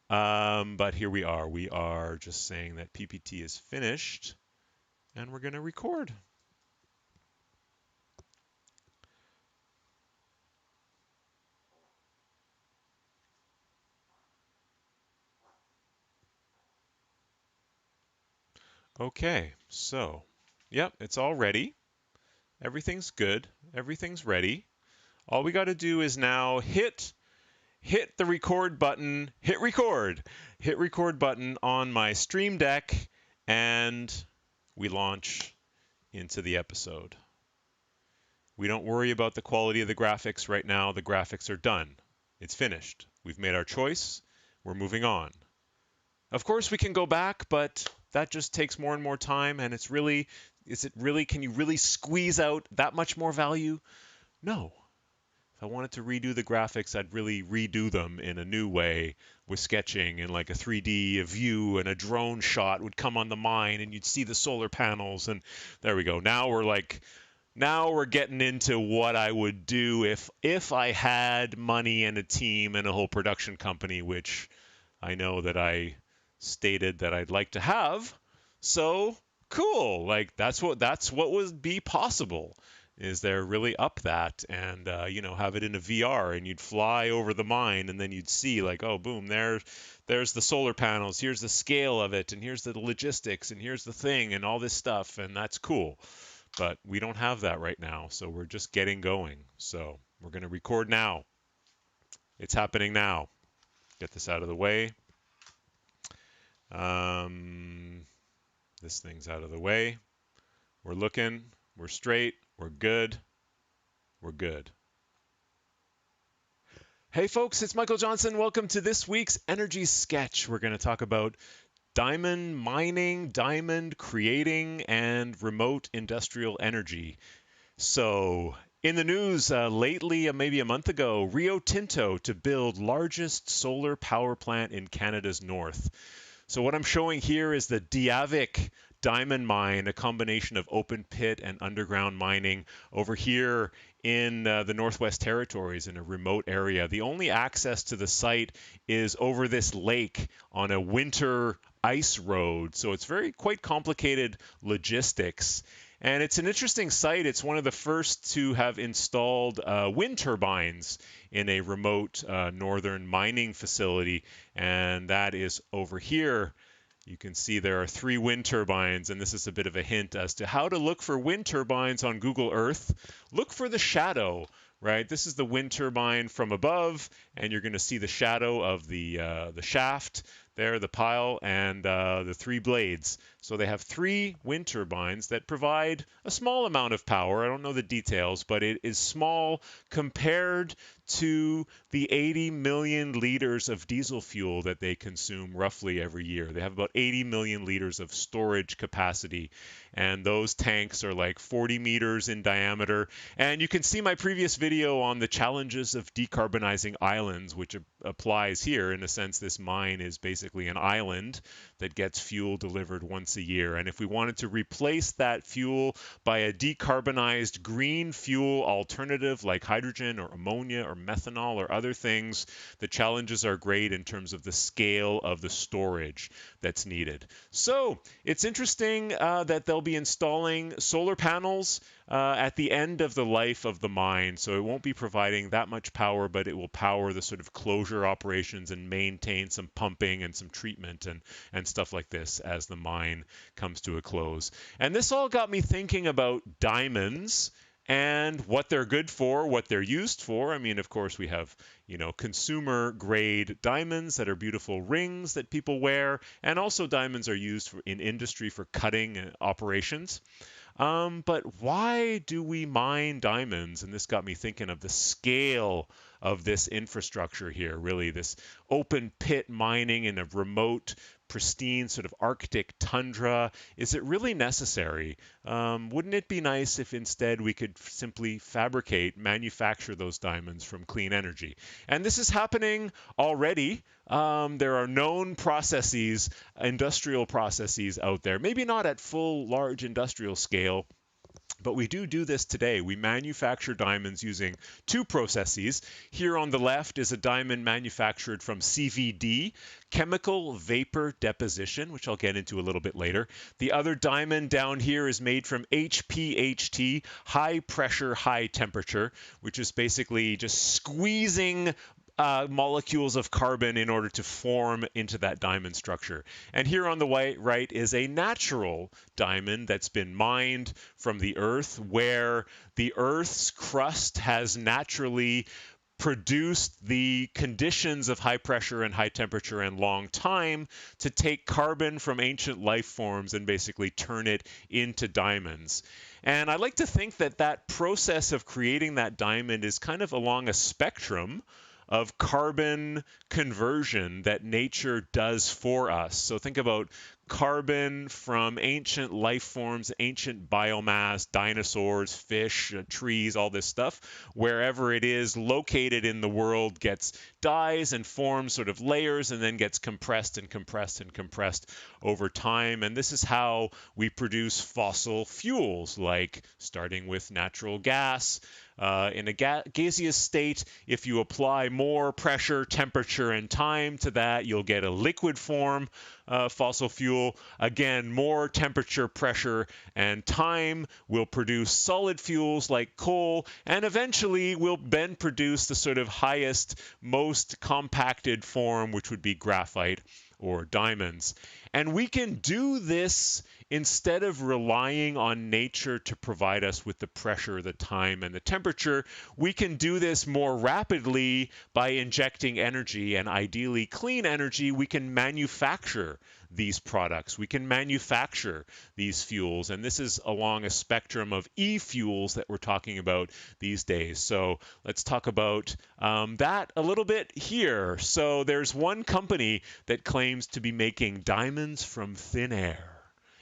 S1: But here we are. We are just saying that PPT is finished, and we're going to record. Okay, so, yep, it's all ready. Everything's good. Everything's ready. All we got to do is now hit the record button, hit record button on my Stream Deck, and we launch into the episode. We don't worry about the quality of the graphics right now. The graphics are done. It's finished. We've made our choice. We're moving on. Of course, we can go back, but that just takes more and more time, and can you really squeeze out that much more value? No. If I wanted to redo the graphics, I'd really redo them in a new way with sketching and like a 3D view, and a drone shot would come on the mine and you'd see the solar panels, and there we go. Now we're getting into what I would do if I had money and a team and a whole production company, which I know that I stated that I'd like to have. So cool. Like that's what would be possible. Is there really up that and have it in a VR, and you'd fly over the mine, and then you'd see like, oh boom, there's the solar panels, here's the scale of it, and here's the logistics, and here's the thing, and all this stuff, and that's cool. But we don't have that right now, so we're just getting going. So we're going to record now. It's happening now. Get this out of the way. This thing's out of the way. We're looking. We're straight. We're good. We're good. Hey folks, it's Michael Johnson. Welcome to this week's Energy Sketch. We're going to talk about diamond mining, diamond creating, and remote industrial energy. So, in the news lately, maybe a month ago, Rio Tinto to build largest solar power plant in Canada's north. So what I'm showing here is the Diavik diamond mine, a combination of open pit and underground mining over here in the Northwest Territories in a remote area. The only access to the site is over this lake on a winter ice road. So it's quite complicated logistics. And it's an interesting site. It's one of the first to have installed wind turbines in a remote northern mining facility. And that is over here. You can see there are 3 wind turbines, and this is a bit of a hint as to how to look for wind turbines on Google Earth. Look for the shadow, right? This is the wind turbine from above, and you're going to see the shadow of the shaft there, the pile, and the 3 blades. So they have 3 wind turbines that provide a small amount of power. I don't know the details, but it is small compared to the 80 million liters of diesel fuel that they consume roughly every year. They have about 80 million liters of storage capacity, and those tanks are like 40 meters in diameter. And you can see my previous video on the challenges of decarbonizing islands, which applies here. In a sense, this mine is basically an island that gets fuel delivered once a year. And if we wanted to replace that fuel by a decarbonized green fuel alternative like hydrogen or ammonia or methanol or other things, the challenges are great in terms of the scale of the storage that's needed. So it's interesting that they'll be installing solar panels at the end of the life of the mine. So it won't be providing that much power, but it will power the sort of closure operations and maintain some pumping and some treatment and stuff like this as the mine comes to a close. And this all got me thinking about diamonds and what they're good for, what they're used for. I mean, of course, we have, consumer grade diamonds that are beautiful rings that people wear, and also diamonds are used in industry for cutting operations. But why do we mine diamonds? And this got me thinking of the scale of this infrastructure here, really, this open pit mining in a remote, pristine sort of Arctic tundra. Is it really necessary? Wouldn't it be nice if instead we could simply manufacture those diamonds from clean energy? And this is happening already. There are known processes, industrial processes out there, maybe not at full large industrial scale, But we do this today. We manufacture diamonds using two processes. Here on the left is a diamond manufactured from CVD, chemical vapor deposition, which I'll get into a little bit later. The other diamond down here is made from HPHT, high pressure, high temperature, which is basically just squeezing molecules of carbon in order to form into that diamond structure. And here on the right is a natural diamond that's been mined from the earth, where the earth's crust has naturally produced the conditions of high pressure and high temperature and long time to take carbon from ancient life forms and basically turn it into diamonds. And I like to think that that process of creating that diamond is kind of along a spectrum of carbon conversion that nature does for us. So think about carbon from ancient life forms, ancient biomass, dinosaurs, fish, trees, all this stuff, wherever it is located in the world, dies and forms sort of layers and then gets compressed and compressed and compressed over time. And this is how we produce fossil fuels, like starting with natural gas. In a gaseous state, if you apply more pressure, temperature, and time to that, you'll get a liquid form fossil fuel. Again, more temperature, pressure, and time will produce solid fuels like coal, and eventually will then produce the sort of highest, most compacted form, which would be graphite or diamonds. And we can do this instead of relying on nature to provide us with the pressure, the time, and the temperature. We can do this more rapidly by injecting energy, and ideally clean energy. We can manufacture these products. We can manufacture these fuels, and this is along a spectrum of e-fuels that we're talking about these days. So let's talk about that a little bit here. So there's one company that claims to be making diamonds from thin air.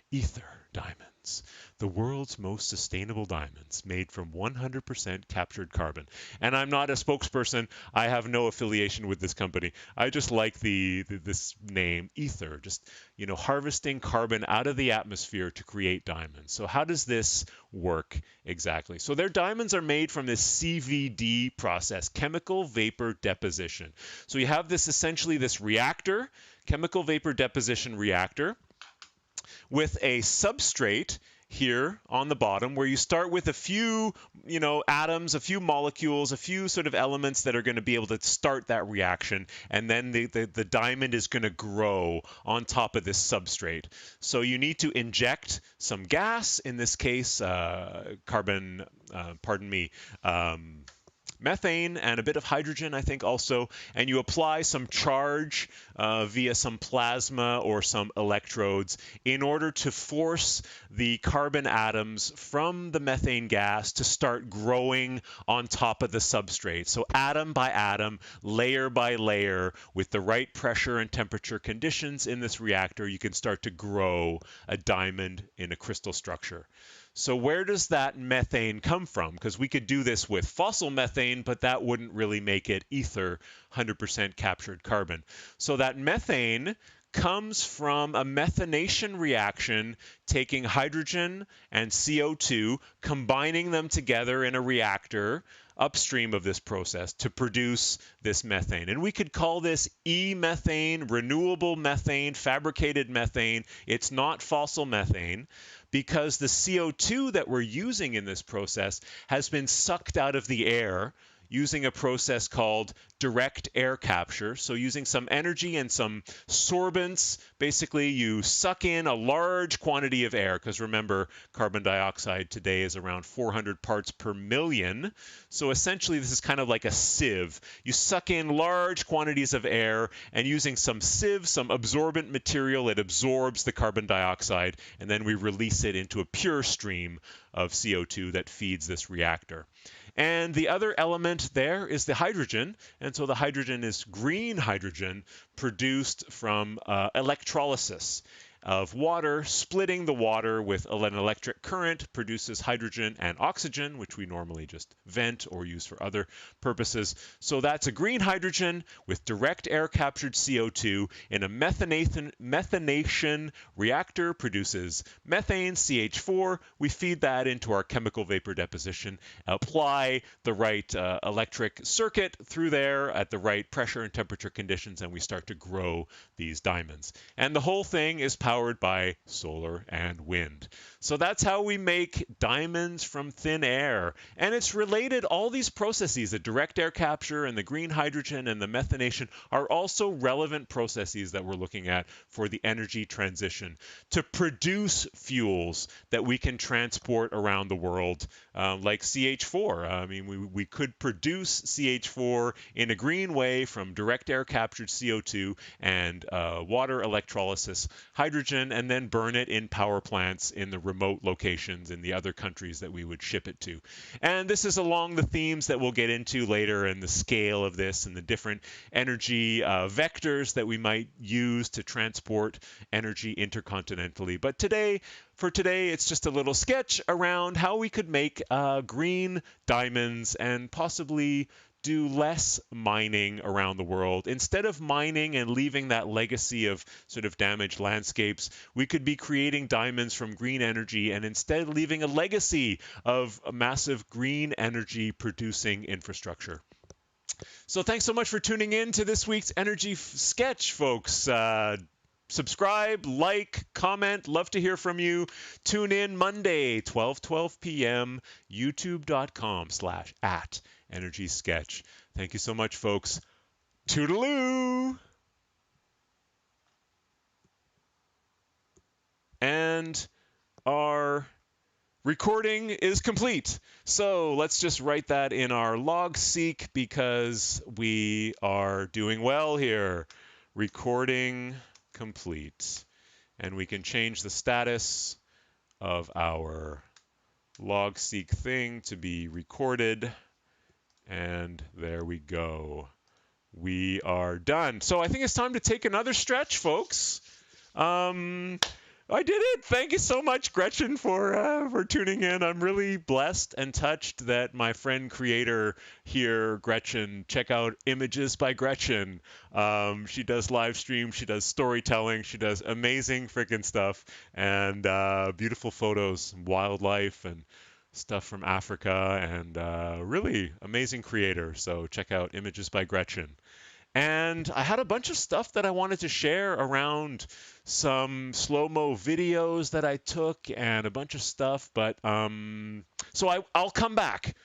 S1: Ether diamonds, the world's most sustainable diamonds made from 100% captured carbon. And I'm not a spokesperson. I have no affiliation with this company. I just like this name, Ether, just harvesting carbon out of the atmosphere to create diamonds. So how does this work exactly? So their diamonds are made from this CVD process, chemical vapor deposition. So you have essentially this reactor, chemical vapor deposition reactor, with a substrate here on the bottom, where you start with a few, atoms, a few molecules, a few sort of elements that are going to be able to start that reaction, and then the diamond is going to grow on top of this substrate. So you need to inject some gas, in this case, methane and a bit of hydrogen, I think, also, and you apply some charge via some plasma or some electrodes in order to force the carbon atoms from the methane gas to start growing on top of the substrate. So atom by atom, layer by layer, with the right pressure and temperature conditions in this reactor, you can start to grow a diamond in a crystal structure. So where does that methane come from? Because we could do this with fossil methane, but that wouldn't really make it ether, 100% captured carbon. So that methane comes from a methanation reaction, taking hydrogen and CO2, combining them together in a reactor upstream of this process to produce this methane. And we could call this e-methane, renewable methane, fabricated methane. It's not fossil methane, because the CO2 that we're using in this process has been sucked out of the air using a process called direct air capture. So using some energy and some sorbents, basically you suck in a large quantity of air, because remember, carbon dioxide today is around 400 parts per million. So essentially this is kind of like a sieve. You suck in large quantities of air, and using some sieve, some absorbent material, it absorbs the carbon dioxide, and then we release it into a pure stream of CO2 that feeds this reactor. And the other element there is the hydrogen. And so the hydrogen is green hydrogen produced from electrolysis. of water. Splitting the water with an electric current produces hydrogen and oxygen, which we normally just vent or use for other purposes. So that's a green hydrogen with direct air captured CO2 in a methanation reactor produces methane, CH4. We feed that into our chemical vapor deposition, apply the right electric circuit through there at the right pressure and temperature conditions, and we start to grow these diamonds. And the whole thing is powered by solar and wind. So that's how we make diamonds from thin air. And it's related, all these processes, the direct air capture and the green hydrogen and the methanation, are also relevant processes that we're looking at for the energy transition to produce fuels that we can transport around the world, like CH4. I mean, we could produce CH4 in a green way from direct air captured CO2 and water electrolysis hydrogen, and then burn it in power plants in the remote locations in the other countries that we would ship it to. And this is along the themes that we'll get into later, and the scale of this and the different energy vectors that we might use to transport energy intercontinentally. But for today, it's just a little sketch around how we could make green diamonds and possibly do less mining around the world. Instead of mining and leaving that legacy of sort of damaged landscapes, we could be creating diamonds from green energy and instead leaving a legacy of a massive green energy producing infrastructure. So thanks so much for tuning in to this week's Energy Sketch, folks. Subscribe, like, comment. Love to hear from you. Tune in Monday, 12:12 p.m., youtube.com/@Energy Sketch. Thank you so much, folks. Toodaloo! And our recording is complete. So let's just write that in our log seek because we are doing well here. Recording complete. And we can change the status of our log seek thing to be recorded. And there we go. We are done. So I think it's time to take another stretch, folks. I did it. Thank you so much, Gretchen, for tuning in. I'm really blessed and touched that my friend creator here, Gretchen, check out Images by Gretchen. She does live streams, she does storytelling, she does amazing freaking stuff, and beautiful photos, wildlife, and stuff from Africa, and really amazing creator. So check out Images by Gretchen. And I had a bunch of stuff that I wanted to share around some slow-mo videos that I took and a bunch of stuff, but so I'll come back.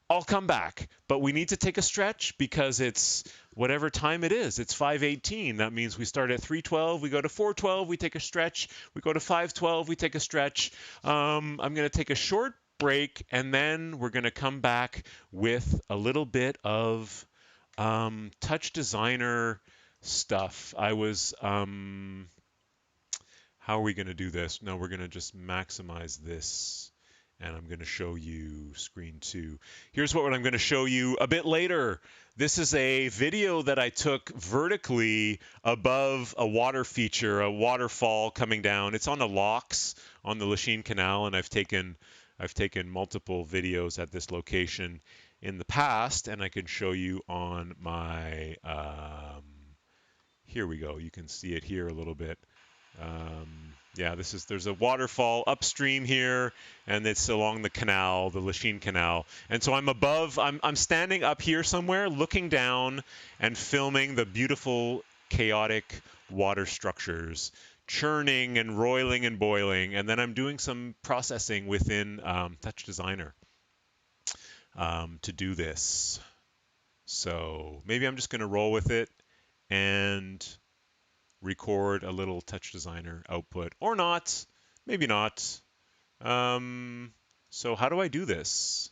S1: I'll come back, but we need to take a stretch because it's whatever time it is. It's 5:18. That means we start at 3:12, we go to 4:12, we take a stretch, we go to 5:12, we take a stretch. I'm going to take a short break, and then we're going to come back with a little bit of touch designer stuff. How are we going to do this? No, we're going to just maximize this, and I'm going to show you screen 2. Here's what I'm going to show you a bit later. This is a video that I took vertically above a water feature, a waterfall coming down. It's on the locks on the Lachine Canal, and I've taken multiple videos at this location in the past, and I can show you on my, here we go. You can see it here a little bit. Yeah, there's a waterfall upstream here, and it's along the canal, the Lachine Canal. And so I'm standing up here somewhere, looking down and filming the beautiful, chaotic water structures, churning and roiling and boiling. And then I'm doing some processing within Touch Designer to do this. So maybe I'm just going to roll with it and record a little Touch Designer output, or not, maybe not. So how do I do this?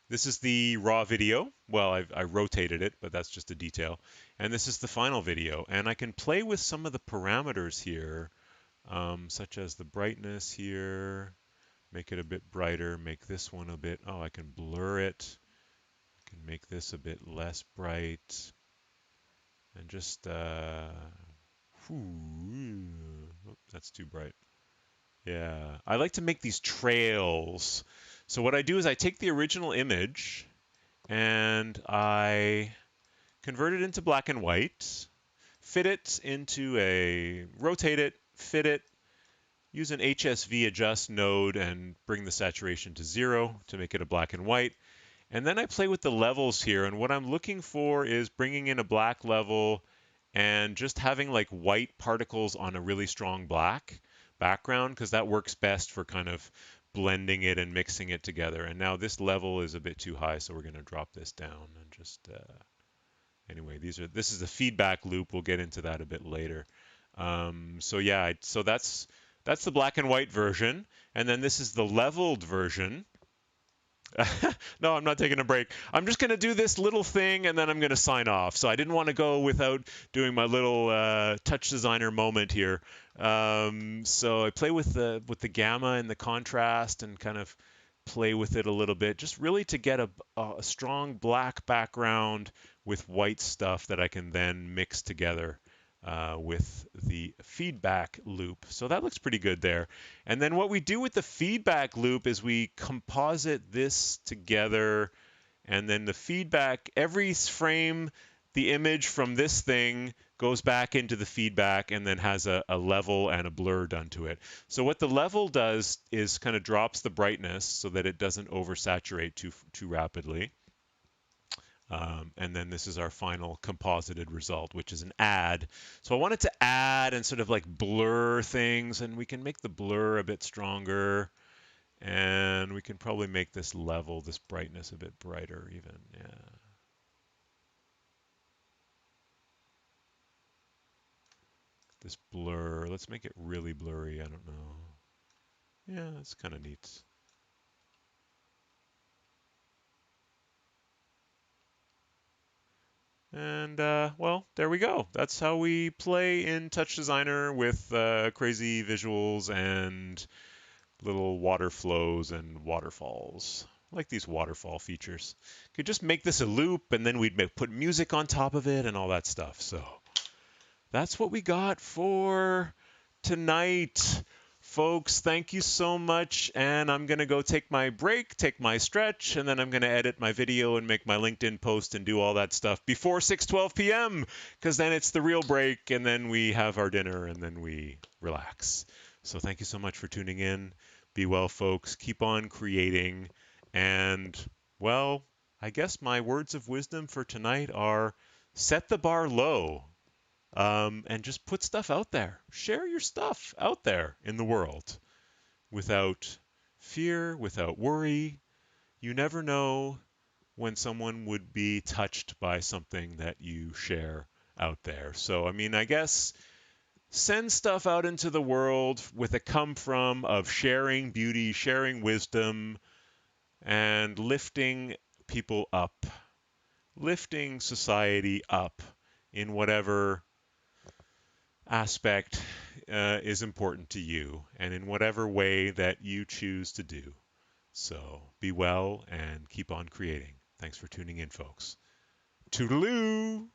S1: This is the raw video. Well, I rotated it, but that's just a detail. And this is the final video. And I can play with some of the parameters here, such as the brightness here, make it a bit brighter, make this one a bit, I can blur it. I can make this a bit less bright. And just, That's too bright. Yeah. I like to make these trails. So what I do is I take the original image and I convert it into black and white, rotate it, fit it, use an HSV adjust node and bring the saturation to 0 to make it a black and white. And then I play with the levels here, and what I'm looking for is bringing in a black level and just having like white particles on a really strong black background, because that works best for kind of blending it and mixing it together. And now this level is a bit too high, so we're going to drop this down and just anyway, this is the feedback loop. We'll get into that a bit later. So yeah, so that's the black and white version, and then this is the leveled version. No, I'm not taking a break. I'm just going to do this little thing and then I'm going to sign off. So I didn't want to go without doing my little touch designer moment here. So I play with the gamma and the contrast and kind of play with it a little bit, just really to get a strong black background with white stuff that I can then mix together with the feedback loop. So that looks pretty good there. And then what we do with the feedback loop is we composite this together, and then the feedback, every frame, the image from this thing goes back into the feedback and then has a level and a blur done to it. So what the level does is kind of drops the brightness so that it doesn't oversaturate too rapidly. And then this is our final composited result, which is an add. So I wanted to add and sort of like blur things, and we can make the blur a bit stronger, and we can probably make this level, this brightness a bit brighter even. Yeah. This blur, let's make it really blurry. I don't know. Yeah, it's kind of neat. And well, there we go. That's how we play in Touch Designer with crazy visuals and little water flows and waterfalls. I like these waterfall features. Could just make this a loop and then we'd put music on top of it and all that stuff. So that's what we got for tonight. Folks, thank you so much. And I'm going to go take my break, take my stretch, and then I'm going to edit my video and make my LinkedIn post and do all that stuff before 6:12 p.m. because then it's the real break and then we have our dinner and then we relax. So thank you so much for tuning in. Be well, folks. Keep on creating. And, well, I guess my words of wisdom for tonight are set the bar low, and just put stuff out there. Share your stuff out there in the world without fear, without worry. You never know when someone would be touched by something that you share out there. So, I mean, I guess send stuff out into the world with a come from of sharing beauty, sharing wisdom, and lifting people up, lifting society up in whatever aspect is important to you and in whatever way that you choose to do. So be well and keep on creating. Thanks for tuning in, folks. Toodaloo!